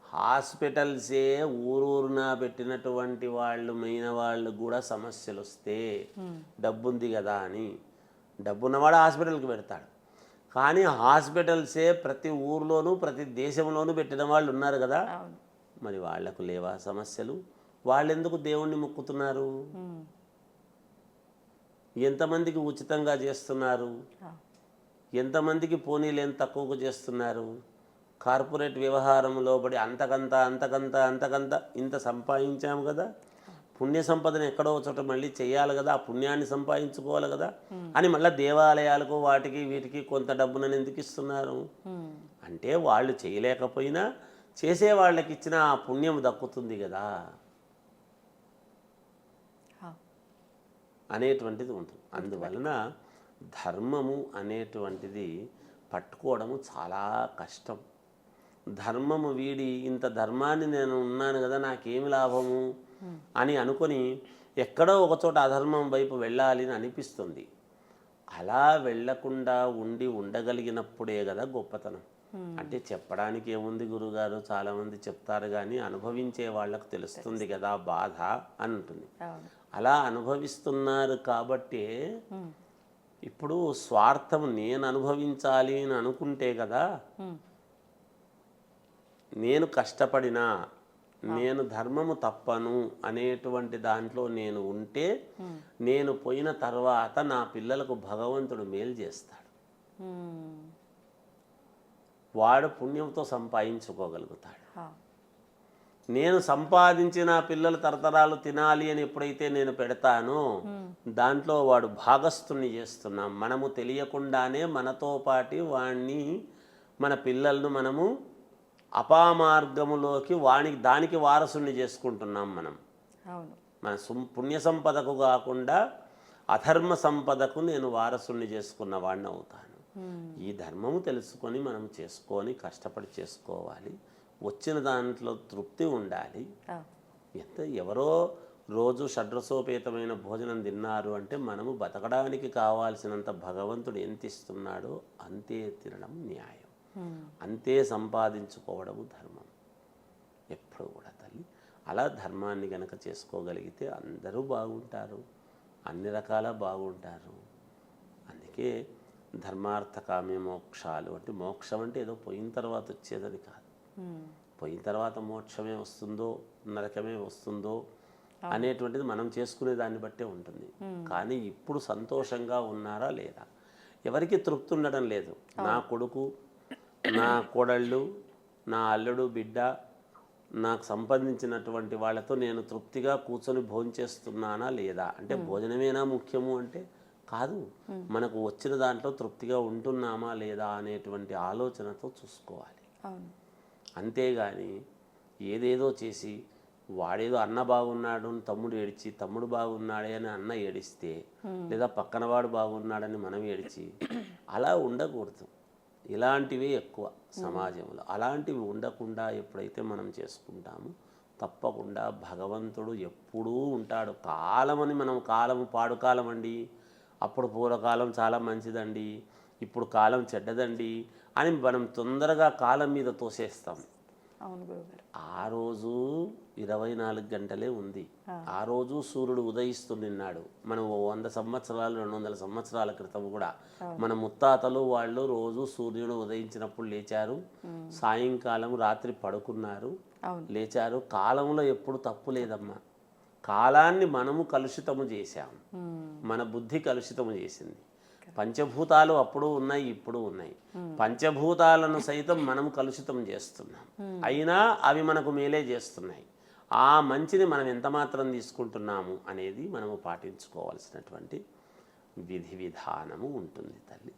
హాస్పిటల్సే ఊరూరునా పెట్టినటువంటి వాళ్ళు మెయిన వాళ్ళు కూడా సమస్యలు వస్తే డబ్బుంది కదా అని డబ్బున్నవాడు హాస్పిటల్కి పెడతాడు. కానీ హాస్పిటల్సే ప్రతి ఊర్లోనూ ప్రతి దేశంలోనూ పెట్టిన వాళ్ళు ఉన్నారు కదా, మరి వాళ్లకు లేవా సమస్యలు? వాళ్ళు ఎందుకు దేవుణ్ణి మొక్కుతున్నారు? ఎంతమందికి ఉచితంగా చేస్తున్నారు? ఎంతమందికి పోనీలేని తక్కువకు చేస్తున్నారు? కార్పొరేట్ వ్యవహారంలో పడి అంతకంత ఇంత సంపాదించాము కదా, పుణ్య సంపదను ఎక్కడో చోట మళ్ళీ చేయాలి కదా, ఆ పుణ్యాన్ని సంపాదించుకోవాలి కదా అని మళ్ళీ దేవాలయాలకు వాటికి వీటికి కొంత డబ్బునని ఎందుకు ఇస్తున్నారు అంటే వాళ్ళు చేయలేకపోయినా చేసే వాళ్ళకి ఇచ్చిన ఆ పుణ్యం దక్కుతుంది కదా అనేటువంటిది ఉంటుంది. అందువలన ధర్మము అనేటువంటిది పట్టుకోవడము చాలా కష్టం. ధర్మము వీడి ఇంత ధర్మాన్ని నేను ఉన్నాను కదా నాకేమి లాభము అని అనుకొని ఎక్కడో ఒకచోట అధర్మం వైపు వెళ్ళాలి అని అనిపిస్తుంది. అలా వెళ్లకుండా ఉండగలిగినప్పుడే కదా గొప్పతనం. అంటే చెప్పడానికి ఏముంది గురుగారు, చాలామంది చెప్తారు కానీ అనుభవించే వాళ్ళకు తెలుస్తుంది కదా బాధ అని ఉంటుంది. అలా అనుభవిస్తున్నారు కాబట్టే ఇప్పుడు స్వార్థం నేను అనుభవించాలి అని అనుకుంటే కదా, నేను కష్టపడినా నేను ధర్మము తప్పను అనేటువంటి దాంట్లో నేను ఉంటే నేను పోయిన తర్వాత నా పిల్లలకు భగవంతుడు మేలు చేస్తాడు. వాడు పుణ్యంతో సంపాదించుకోగలుగుతాడు. నేను సంపాదించి నా పిల్లలు తరతరాలు తినాలి అని ఎప్పుడైతే నేను పెడతానో దాంట్లో వాడు భాగస్థుని చేస్తున్నాం. మనము తెలియకుండానే మనతో పాటి వాణ్ణి మన పిల్లలను మనము అపామార్గములోకి దానికి వారసుని చేసుకుంటున్నాం. మన పుణ్య సంపదకు కాకుండా అధర్మ సంపదకు నేను వారసుని చేసుకున్న వాడిని అవుతాను. ఈ ధర్మము తెలుసుకొని మనం చేసుకొని కష్టపడి చేసుకోవాలి. వచ్చిన దాంట్లో తృప్తి ఉండాలి. ఎవరో రోజు షడ్రసోపేతమైన భోజనం తిన్నారు అంటే మనము బతకడానికి కావాల్సినంత భగవంతుడు ఎంత ఇస్తున్నాడో అంతే తినడం న్యాయం, అంతే సంపాదించుకోవడము ధర్మం ఎప్పుడు కూడా తల్లి. అలా ధర్మాన్ని గనక చేసుకోగలిగితే అందరూ బాగుంటారు, అన్ని రకాల బాగుంటారు. అందుకే ధర్మార్థకామే మోక్షాలు అంటే మోక్షం అంటే ఏదో పోయిన తర్వాత వచ్చేదని కాదు. పోయిన తర్వాత మోక్షమే వస్తుందో నరకమే వస్తుందో అనేటువంటిది మనం చేసుకునే దాన్ని బట్టే ఉంటుంది. కానీ ఇప్పుడు సంతోషంగా ఉన్నారా లేదా, ఎవరికి తృప్తి ఉండడం లేదు. నా కొడుకు, నా కోడళ్ళు, నా అల్లుడు, బిడ్డ, నాకు సంబంధించినటువంటి వాళ్ళతో నేను తృప్తిగా కూర్చొని భోంచేస్తున్నానా లేదా అంటే భోజనమేనా ముఖ్యము అంటే కాదు, మనకు వచ్చిన దాంట్లో తృప్తిగా ఉంటున్నామా లేదా అనేటువంటి ఆలోచనతో చూసుకోవాలి. అంతేగాని ఏదేదో చేసి వాడేదో అన్న బాగున్నాడు అని తమ్ముడు ఏడిచి, తమ్ముడు బాగున్నాడే అని అన్న ఏడిస్తే, లేదా పక్కనవాడు బాగున్నాడని మనం ఏడిచి అలా ఉండకూడదు. ఇలాంటివే ఎక్కువ సమాజంలో. అలాంటివి ఉండకుండా ఎప్పుడైతే మనం చేసుకుంటామో తప్పకుండా భగవంతుడు ఎప్పుడూ ఉంటాడు. కాలమని మనం కాలము పాడుకాలం అండి, అప్పుడు పూర్వకాలం చాలా మంచిదండి, ఇప్పుడు కాలం చెడ్డదండి అని మనం తొందరగా కాలం మీద తోసేస్తాం. ఆ రోజు 24 గంటలే ఉంది. ఆ రోజు సూర్యుడు ఉదయిస్తున్నాడు. మనం 100 సంవత్సరాలు 200 సంవత్సరాల క్రితం కూడా మన ముత్తాతలు వాళ్ళు రోజు సూర్యుడు ఉదయించినప్పుడు లేచారు, సాయంకాలం రాత్రి పడుకున్నారు, లేచారు. కాలంలో ఎప్పుడు తప్పు లేదమ్మా. కాలాన్ని మనము కలుషితము చేశాము, మన బుద్ధి కలుషితము చేసింది. పంచభూతాలు అప్పుడు ఉన్నాయి, ఇప్పుడు ఉన్నాయి. పంచభూతాలను సైతం మనం కలుషితం చేస్తున్నాం, అయినా అవి మనకు మేలే చేస్తున్నాయి. ఆ మంచిని మనం ఎంత మాత్రం తీసుకుంటున్నాము అనేది మనము పాటించుకోవాల్సినటువంటి విధి విధానము ఉంటుంది తల్లి.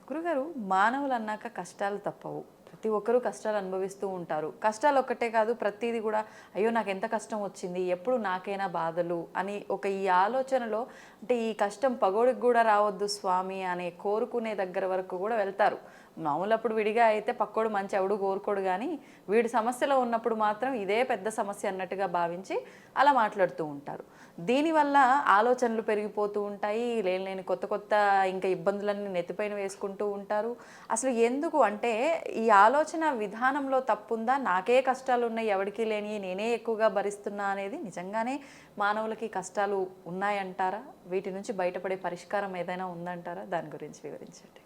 గురుగారు, మానవులు అన్నాక కష్టాలు తప్పవు. ప్రతి ఒక్కరూ కష్టాలు అనుభవిస్తూ ఉంటారు. కష్టాలు ఒక్కటే కాదు, ప్రతిదీ కూడా అయ్యో నాకు ఎంత కష్టం వచ్చింది, ఎప్పుడు నాకైనా బాధలు అని ఈ ఆలోచనలో, అంటే ఈ కష్టం పగోడికి కూడా రావద్దు స్వామి అనే కోరుకునే దగ్గర వరకు కూడా వెళ్తారు. మామూలప్పుడు విడిగా అయితే పక్కోడు మంచి ఎవడు కోరుకోడు, కానీ వీడి సమస్యలో ఉన్నప్పుడు మాత్రం ఇదే పెద్ద సమస్య అన్నట్టుగా భావించి అలా మాట్లాడుతూ ఉంటారు. దీనివల్ల ఆలోచనలు పెరిగిపోతూ ఉంటాయి, లేని కొత్త కొత్త ఇంకా ఇబ్బందులన్నీ నెత్తిపైన వేసుకుంటూ ఉంటారు. అసలు ఎందుకు అంటే ఈ ఆలోచన విధానంలో తప్పుందా, నాకే కష్టాలు ఉన్నాయి ఎవరికి లేని నేనే ఎక్కువగా భరిస్తున్నా అనేది నిజంగానే మానవులకి కష్టాలు ఉన్నాయంటారా? వీటి నుంచి బయటపడే పరిష్కారం ఏదైనా ఉందంటారా? దాని గురించి వివరించండి.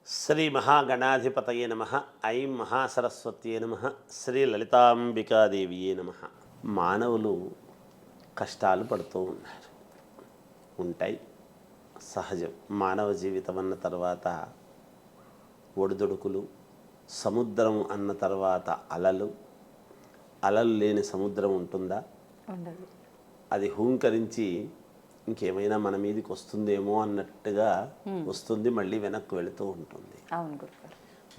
శ్రీ మహాగణాధిపతయే నమః. ఐం మహాసరస్వత్యే నమః. శ్రీ లలితాంబికాదేవియే నమః. మానవులు కష్టాలు పడుతూ ఉంటాయి, సహజం. మానవ జీవితం అన్న తర్వాత ఒడిదుడుకులు, సముద్రం అన్న తర్వాత అలలు. అలలు లేని సముద్రం ఉంటుందా? ఉండదు. అది హూంకరించి ఇంకేమైనా మన మీదకి వస్తుందేమో అన్నట్టుగా వస్తుంది, మళ్ళీ వెనక్కి వెళుతూ ఉంటుంది. అవును గురుగారు.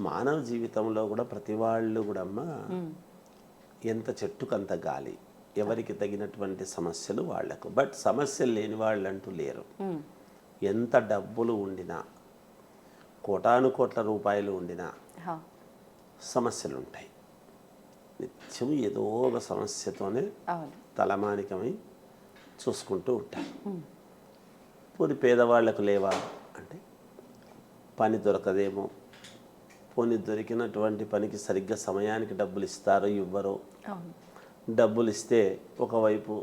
మానవ జీవితంలో కూడా ప్రతి వాళ్ళు కూడా అమ్మ ఎంత చెట్టుకంత గాలి, ఎవరికి తగినటువంటి సమస్యలు వాళ్లకు. బట్ సమస్యలు లేని వాళ్ళంటూ లేరు. ఎంత డబ్బులు ఉండినా, కోటాను కోట్ల రూపాయలు ఉండినా సమస్యలు ఉంటాయి. నిత్యం ఏదో ఒక సమస్యతోనే తలమానికమై చూసుకుంటూ ఉంటారు. పోనీ పేదవాళ్లకు లేవా అంటే పని దొరకదేమో, పోనీ దొరికినటువంటి పనికి సరిగ్గా సమయానికి డబ్బులు ఇస్తారో ఇవ్వరో. డబ్బులు ఇస్తే ఒకవైపు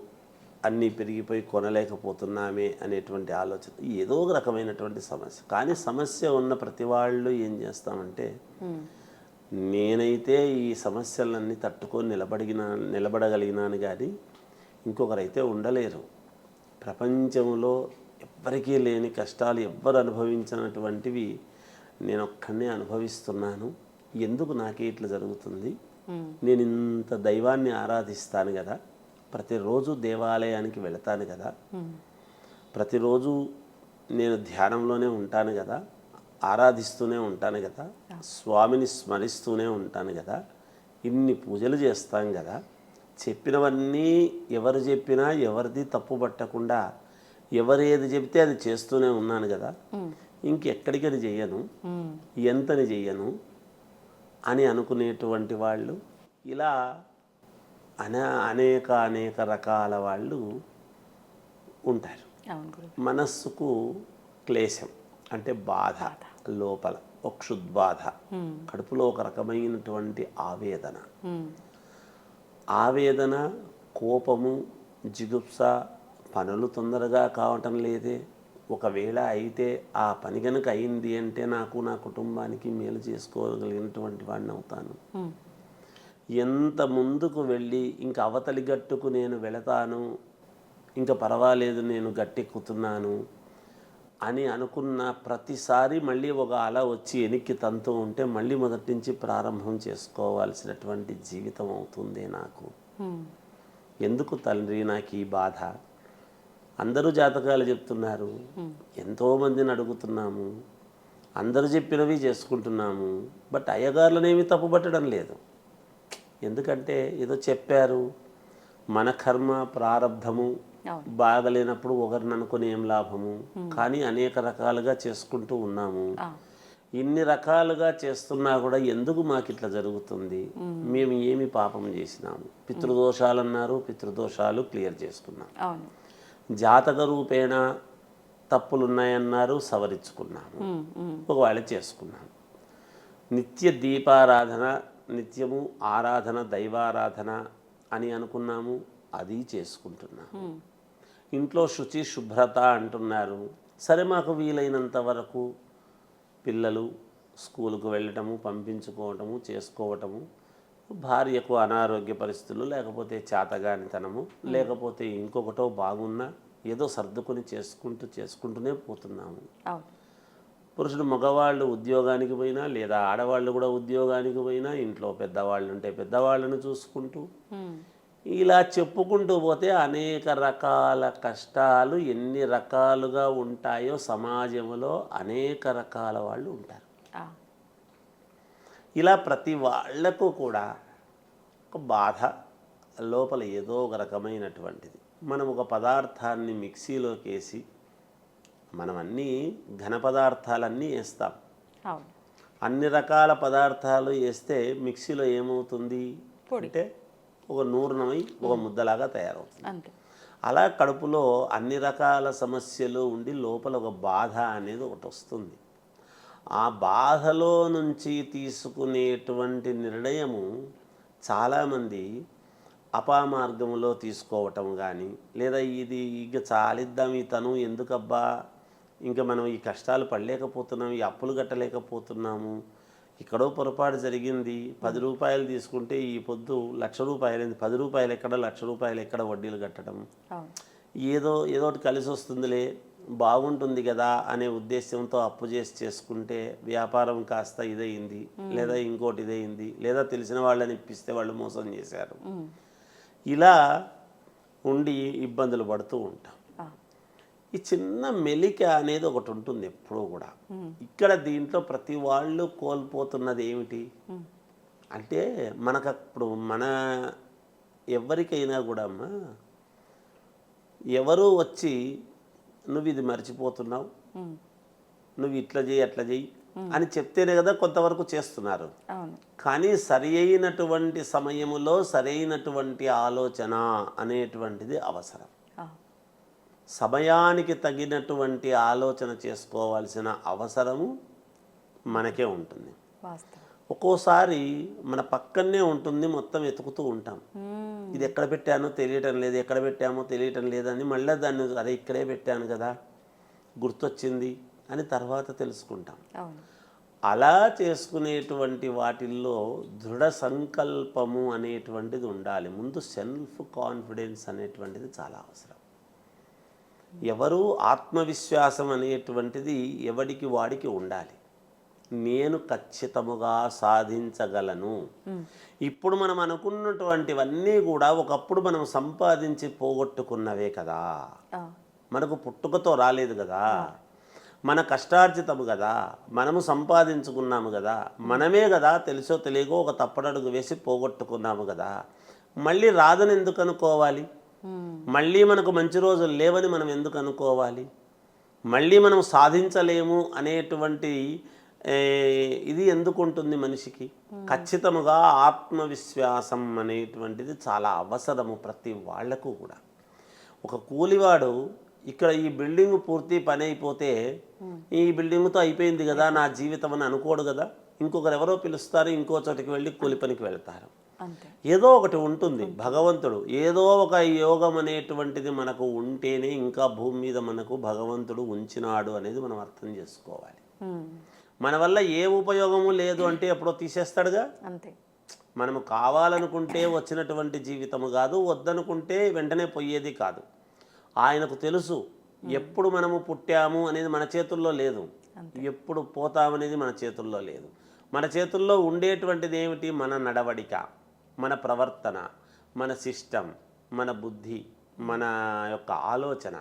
అన్నీ పెరిగిపోయి కొనలేకపోతున్నామే అనేటువంటి ఆలోచన, ఏదో ఒక రకమైనటువంటి సమస్య. కానీ సమస్య ఉన్న ప్రతి వాళ్ళు ఏం చేస్తామంటే, నేనైతే ఈ సమస్యలన్నీ తట్టుకొని నిలబడగలిగినాను కానీ ఇంకొకరైతే ఉండలేరు. ప్రపంచంలో ఎవ్వరికీ లేని కష్టాలు ఎవ్వరు అనుభవించినటువంటివి నేను ఒక్కనే అనుభవిస్తున్నాను. ఎందుకు నాకే ఇట్లా జరుగుతుంది? నేను ఇంత దైవాన్ని ఆరాధిస్తాను కదా, ప్రతిరోజు దేవాలయానికి వెళతాను కదా, ప్రతిరోజు నేను ధ్యానంలోనే ఉంటాను కదా, ఆరాధిస్తూనే ఉంటాను కదా, స్వామిని స్మరిస్తూనే ఉంటాను కదా, ఇన్ని పూజలు చేస్తాం కదా, చెప్పినవన్నీ ఎవరు చెప్పినా ఎవరిది తప్పు పట్టకుండా ఎవరు ఏది చెప్తే అది చేస్తూనే ఉన్నాను కదా, ఇంకెక్కడికని చెయ్యను, ఎంతని చెయ్యను అని అనుకునేటువంటి వాళ్ళు ఇలా అనేక రకాల వాళ్ళు ఉంటారు. మనస్సుకు క్లేశం అంటే బాధ, లోపల ఒక క్షుద్బాధ, కడుపులో ఒక రకమైనటువంటి ఆవేదన, కోపము, జిగుప్స, పనులు తొందరగా కావటం లేదే, ఒకవేళ అయితే ఆ పని కనుక అయింది అంటే నాకు నా కుటుంబానికి మేలు చేసుకోగలిగినటువంటి వాడిని అవుతాను. ఎంత ముందుకు వెళ్ళి ఇంకా అవతలి గట్టుకు నేను వెళతాను, ఇంకా పర్వాలేదు నేను గట్టెక్కుతున్నాను అని అనుకున్న ప్రతిసారి మళ్ళీ ఒక అల వచ్చి వెనక్కి తంతూ ఉంటే మళ్ళీ మొదటి నుంచి ప్రారంభం చేసుకోవాల్సినటువంటి జీవితం అవుతుంది నాకు. ఎందుకు తండ్రి నాకు ఈ బాధ? అందరూ జాతకాలు చెప్తున్నారు, ఎంతోమందిని అడుగుతున్నాము, అందరూ చెప్పినవి చేసుకుంటున్నాము, బట్ అయ్యగారులనేమి తప్పుపట్టడం లేదు. ఎందుకంటే ఏదో చెప్పారు, మన కర్మ ప్రారంధము బాగలేనప్పుడు ఒకరిని అనుకుని ఏం లాభము. కానీ అనేక రకాలుగా చేసుకుంటూ ఉన్నాము. ఇన్ని రకాలుగా చేస్తున్నా కూడా ఎందుకు మాకు ఇట్లా జరుగుతుంది? మేము ఏమి పాపం చేసినాము? పితృదోషాలు అన్నారు, పితృదోషాలు క్లియర్ చేసుకున్నాం. జాతక రూపేణ తప్పులున్నాయన్నారు, సవరించుకున్నాము, ఒకవేళ చేసుకున్నాము. నిత్య దీపారాధన, నిత్యము ఆరాధన, దైవారాధన అని అనుకున్నాము, అది చేసుకుంటున్నాము. ఇంట్లో శుచి శుభ్రత అంటున్నారు, సరే మాకు వీలైనంత వరకు పిల్లలు స్కూలుకు వెళ్ళటము, పంపించుకోవటము, చేసుకోవటము, భార్యకు అనారోగ్య పరిస్థితులు, లేకపోతే చేతగానితనము, లేకపోతే ఇంకొకటో బాగున్నా ఏదో సర్దుకొని చేసుకుంటూనే పోతున్నాము. అవును. పురుషుడు మగవాళ్ళు ఉద్యోగానికి పోయినా, లేదా ఆడవాళ్ళు కూడా ఉద్యోగానికి పోయినా, ఇంట్లో పెద్దవాళ్ళు ఉంటే పెద్దవాళ్ళను చూసుకుంటూ ఇలా చెప్పుకుంటూ పోతే అనేక రకాల కష్టాలు ఎన్ని రకాలుగా ఉంటాయో సమాజంలో అనేక రకాల వాళ్ళు ఉంటారు. ఆ, ఇలా ప్రతి వాళ్లకు కూడా ఒక బాధ లోపల ఏదో ఒక రకమైనటువంటిది. మనం ఒక పదార్థాన్ని మిక్సీలోకి వేసి, మనం అన్నీ ఘన పదార్థాలన్నీ వేస్తాం. అవును. అన్ని రకాల పదార్థాలు వేస్తే మిక్సీలో ఏమవుతుంది అంటే ఒక నూర్ణమై ఒక ముద్దలాగా తయారవుతుంది. అంతే. అలా కడుపులో అన్ని రకాల సమస్యలు ఉండి లోపల ఒక బాధ అనేది ఒకటి వస్తుంది. ఆ బాధలో నుంచి తీసుకునేటువంటి నిర్ణయము చాలామంది అపామార్గంలో తీసుకోవటం కానీ, లేదా ఇది ఇక చాలిద్దాం ఈ తను ఎందుకబ్బా, ఇంకా మనం ఈ కష్టాలు పడలేకపోతున్నాము, ఈ అప్పులు కట్టలేకపోతున్నాము, ఇక్కడో పొరపాటు జరిగింది, 10 రూపాయలు తీసుకుంటే ఈ పొద్దు 1,00,000 రూపాయలు, 10 రూపాయలు ఎక్కడ, 1,00,000 రూపాయలు ఎక్కడ వడ్డీలు కట్టడం, ఏదోటి కలిసి వస్తుందిలే, బాగుంటుంది కదా అనే ఉద్దేశంతో అప్పు చేసుకుంటే వ్యాపారం కాస్త ఇదయింది, లేదా ఇంకోటి ఇదయింది, లేదా తెలిసిన వాళ్ళని ఇప్పిస్తే వాళ్ళు మోసం చేశారు. ఇలా ఉండి ఇబ్బందులు పడుతూ ఉంటాం. ఈ చిన్న మెలిక అనేది ఒకటి ఉంటుంది ఎప్పుడూ కూడా. ఇక్కడ దీంట్లో ప్రతి వాళ్ళు కోల్పోతున్నది ఏమిటి అంటే, మనకు అప్పుడు ఎవరికైనా కూడా అమ్మా, ఎవరు వచ్చి నువ్వు ఇది మర్చిపోతున్నావు, నువ్వు ఇట్లా చేయి అట్లా చేయి అని చెప్తేనే కదా కొంతవరకు చేస్తున్నారు. కానీ సరి అయినటువంటి సమయంలో సరైనటువంటి ఆలోచన అనేటువంటిది అవసరం. సమయానికి తగినటువంటి ఆలోచన చేసుకోవాల్సిన అవసరము మనకే ఉంటుంది. ఒక్కోసారి మన పక్కనే ఉంటుంది, మొత్తం వెతుకుతూ ఉంటాం. ఇది ఎక్కడ పెట్టానో తెలియటం లేదు, ఎక్కడ పెట్టామో తెలియటం లేదని మళ్ళీ దాన్ని అరే ఇక్కడే పెట్టాను కదా గుర్తొచ్చింది అని తర్వాత తెలుసుకుంటాం. అలా చేసుకునేటువంటి వాటిల్లో దృఢ సంకల్పము అనేటువంటిది ఉండాలి. ముందు సెల్ఫ్ కాన్ఫిడెన్స్ అనేటువంటిది చాలా అవసరం. ఎవరు ఆత్మవిశ్వాసం అనేటువంటిది ఎవడికి వాడికి ఉండాలి. నేను ఖచ్చితముగా సాధించగలను. ఇప్పుడు మనం అనుకున్నటువంటివన్నీ కూడా ఒకప్పుడు మనం సంపాదించి పోగొట్టుకున్నవే కదా, మనకు పుట్టుకతో రాలేదు కదా, మన కష్టార్జితము కదా, మనము సంపాదించుకున్నాము కదా, మనమే కదా తెలుసో తెలియకో ఒక తప్పడడుగు వేసి పోగొట్టుకున్నాము కదా, మళ్ళీ రాదని ఎందుకు అనుకోవాలి, మళ్ళీ మనకు మంచి రోజులు లేవని మనం ఎందుకు అనుకోవాలి, మళ్ళీ మనం సాధించలేము అనేటువంటి ఇది ఎందుకు ఉంటుంది మనిషికి. ఖచ్చితముగా ఆత్మవిశ్వాసం అనేటువంటిది చాలా అవసరము ప్రతి వాళ్లకు కూడా. ఒక కూలివాడు ఇక్కడ ఈ బిల్డింగ్ పూర్తి పని అయిపోతే ఈ బిల్డింగ్తో అయిపోయింది కదా నా జీవితం అని అనుకోడు కదా, ఇంకొకరు ఎవరో పిలుస్తారు, ఇంకో చోటికి వెళ్ళి కూలి పనికి వెళ్తారు. ఏదో ఒకటి ఉంటుంది. భగవంతుడు ఏదో ఒక యోగం అనేటువంటిది మనకు ఉంటేనే ఇంకా భూమి మీద మనకు భగవంతుడు ఉంచినాడు అనేది మనం అర్థం చేసుకోవాలి. మన వల్ల ఏ ఉపయోగము లేదు అంటే ఎప్పుడో తీసేస్తాడుగా. అంతే. మనము కావాలనుకుంటే వచ్చినటువంటి జీవితము కాదు, వద్దనుకుంటే వెంటనే పోయేది కాదు. ఆయనకు తెలుసు ఎప్పుడు మనము పుట్టాము అనేది మన చేతుల్లో లేదు, ఎప్పుడు పోతామనేది మన చేతుల్లో లేదు. మన చేతుల్లో ఉండేటువంటిది ఏమిటి? మన నడవడిక, మన ప్రవర్తన, మన సిస్టమ్, మన బుద్ధి, మన యొక్క ఆలోచన.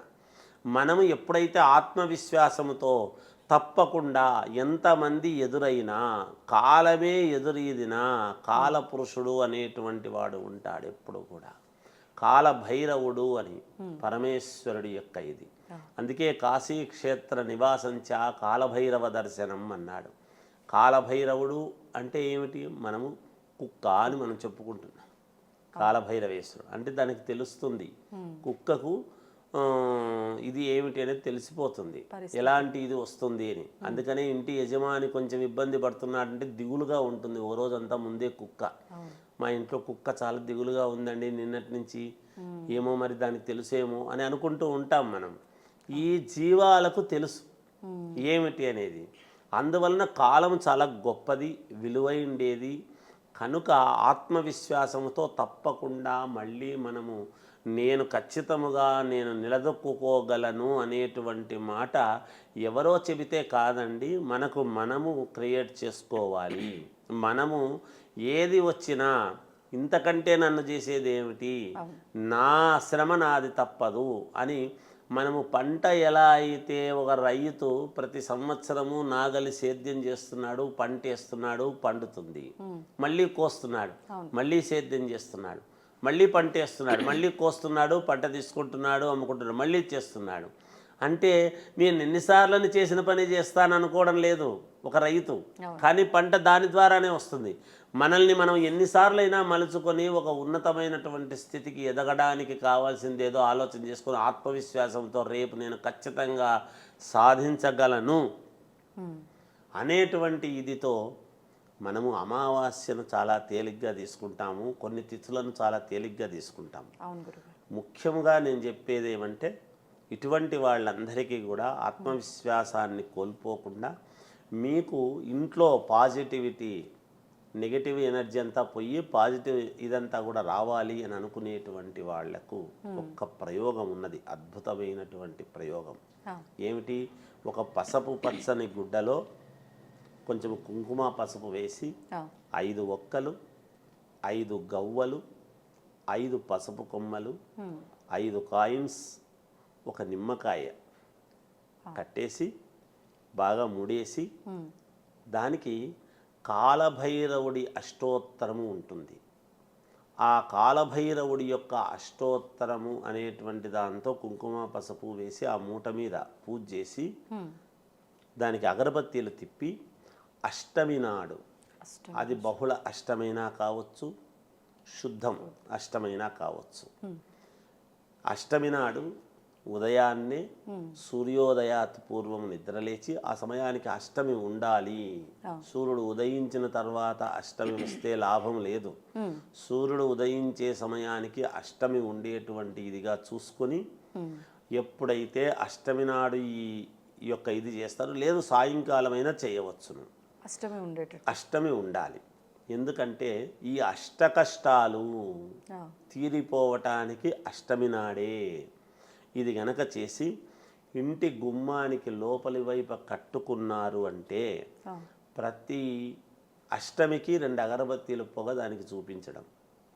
మనము ఎప్పుడైతే ఆత్మవిశ్వాసముతో తప్పకుండా ఎంతమంది ఎదురైనా, కాలమే ఎదురీదినా కాలపురుషుడు అనేటువంటి వాడు ఉంటాడు ఎప్పుడు కూడా. కాలభైరవుడు అని పరమేశ్వరుడి యొక్క ఇది. అందుకే కాశీక్షేత్ర నివాసంచ కాలభైరవ దర్శనం అన్నాడు. కాలభైరవుడు అంటే ఏమిటి? మనము కుక్క అని మనం చెప్పుకుంటున్నాం. కాలభైరవేశ్వరుడు అంటే దానికి తెలుస్తుంది, కుక్కకు ఇది ఏమిటి అనేది తెలిసిపోతుంది, ఎలాంటి ఇది వస్తుంది అని. అందుకనే ఇంటి యజమాని కొంచెం ఇబ్బంది పడుతున్నాడంటే దిగులుగా ఉంటుంది ఓ రోజంతా ముందే కుక్క. మా ఇంట్లో కుక్క చాలా దిగులుగా ఉందండి నిన్నటి నుంచి, ఏమో మరి దానికి తెలుసేమో అని అనుకుంటూ ఉంటాం మనం. ఈ జీవాలకు తెలుసు ఏమిటి అనేది. అందువలన కాలం చాలా గొప్పది, విలువైండేది. కనుక ఆత్మవిశ్వాసంతో తప్పకుండా మళ్ళీ మనము నేను ఖచ్చితముగా నేను నిలదొక్కుకోగలను అనేటువంటి మాట ఎవరో చెబితే కాదండి, మనకు మనము క్రియేట్ చేసుకోవాలి. మనము ఏది వచ్చినా ఇంతకంటే నన్ను చేసేది ఏమిటి, నా శ్రమ నాది తప్పదు అని మనము పంట ఎలా అయితే ఒక రైతు ప్రతి సంవత్సరము నాగలి సేద్యం చేస్తున్నాడు, పంట వేస్తున్నాడు, పండుతుంది, మళ్ళీ కోస్తున్నాడు, మళ్ళీ సేద్యం చేస్తున్నాడు, మళ్ళీ పంట వేస్తున్నాడు, మళ్ళీ కోస్తున్నాడు, పంట తీసుకుంటున్నాడు, అమ్ముకుంటున్నాడు, మళ్ళీ చేస్తున్నాడు. అంటే నేను ఎన్నిసార్లని చేసిన పని చేస్తాను అనుకోవడం లేదు ఒక రైతు, కానీ పంట దాని ద్వారానే వస్తుంది. మనల్ని మనం ఎన్నిసార్లైనా మలుచుకొని ఒక ఉన్నతమైనటువంటి స్థితికి ఎదగడానికి కావాల్సింది ఏదో ఆలోచన చేసుకొని ఆత్మవిశ్వాసంతో రేపు నేను ఖచ్చితంగా సాధించగలను అనేటువంటి ఇదితో మనము అమావాస్యను చాలా తేలిగ్గా తీసుకుంటాము, కొన్ని తిథులను చాలా తేలిగ్గా తీసుకుంటాము. ముఖ్యంగా నేను చెప్పేది ఏమంటే ఇటువంటి వాళ్ళందరికీ కూడా ఆత్మవిశ్వాసాన్ని కోల్పోకుండా మీకు ఇంట్లో పాజిటివిటీ, నెగటివ్ ఎనర్జీ అంతా పోయి పాజిటివ్ ఇదంతా కూడా రావాలి అని అనుకునేటువంటి వాళ్లకు ఒక్క ప్రయోగం ఉన్నది, అద్భుతమైనటువంటి ప్రయోగం. ఏమిటి? ఒక పసుపు పచ్చని గుడ్డలో కొంచెం కుంకుమ పసుపు వేసి 5 ఒక్కలు, 5 గవ్వలు, 5 పసుపు కొమ్మలు, 5 కాయిన్స్, ఒక నిమ్మకాయ కట్టేసి బాగా ముడేసి దానికి కాలభైరవుడి అష్టోత్తరము ఉంటుంది. ఆ కాలభైరవుడి యొక్క అష్టోత్తరము అనేటువంటి దాంతో కుంకుమ పసుపు వేసి ఆ మూట మీద పూజ చేసి దానికి అగరబత్తీలు తిప్పి అష్టమి నాడు, అది బహుళ అష్టమైనా కావచ్చు, శుద్ధం అష్టమైనా కావచ్చు, అష్టమి నాడు ఉదయాన్నే సూర్యోదయాత్ పూర్వం నిద్రలేచి ఆ సమయానికి అష్టమి ఉండాలి. సూర్యుడు ఉదయించిన తర్వాత అష్టమి వస్తే లాభం లేదు. సూర్యుడు ఉదయించే సమయానికి అష్టమి ఉండేటువంటి ఇదిగా చూసుకొని ఎప్పుడైతే అష్టమి నాడు ఈ యొక్క ఇది చేస్తారు, లేదు సాయంకాలమైనా చేయవచ్చును, అష్టమి ఉండాలి. ఎందుకంటే ఈ అష్ట కష్టాలు తీరిపోవటానికి అష్టమి నాడే. ఇది గనక చేసి ఇంటి గుమ్మానికి లోపలి వైపు కట్టుకున్నారు అంటే ప్రతి అష్టమికి 2 అగరబత్తీలు పొగ దానికి చూపించడం,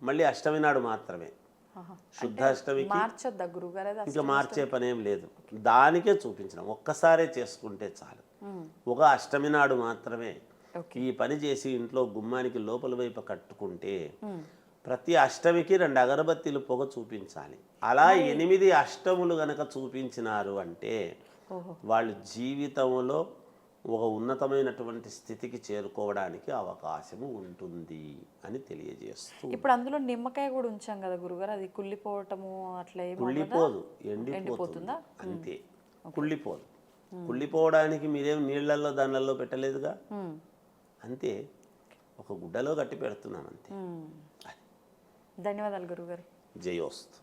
మళ్ళీ అష్టమి నాడు మాత్రమే, శుద్ధ అష్టమికి ఇంకా మార్చే పనేం లేదు, దానికే చూపించడం. ఒక్కసారే చేసుకుంటే చాలు, ఒక అష్టమి నాడు మాత్రమే ఈ పని చేసి ఇంట్లో గుమ్మానికి లోపల వైపు కట్టుకుంటే ప్రతి అష్టమికి 2 అగరబత్తీలు పొగ చూపించాలి. అలా 8 అష్టములు గనక చూపించినారు అంటే వాళ్ళు జీవితంలో ఒక ఉన్నతమైనటువంటి స్థితికి చేరుకోవడానికి అవకాశము ఉంటుంది అని తెలియజేస్తూ. ఇప్పుడు అందులో నిమ్మకాయ కూడా ఉంచాం కదా గురుగారు, అది కుళ్ళిపోవటము అట్లా కుళ్ళిపోదు, ఎండిపోతుందా అంతే, కుళ్ళిపోదు. కుళ్ళిపోవడానికి మీరేం నీళ్లలో దానిలలో పెట్టలేదుగా, అంతే, ఒక గుడ్డలో కట్టి పెడుతున్నాం అంతే. ధన్యవాదాలు గురుగారు. జయోస్తు.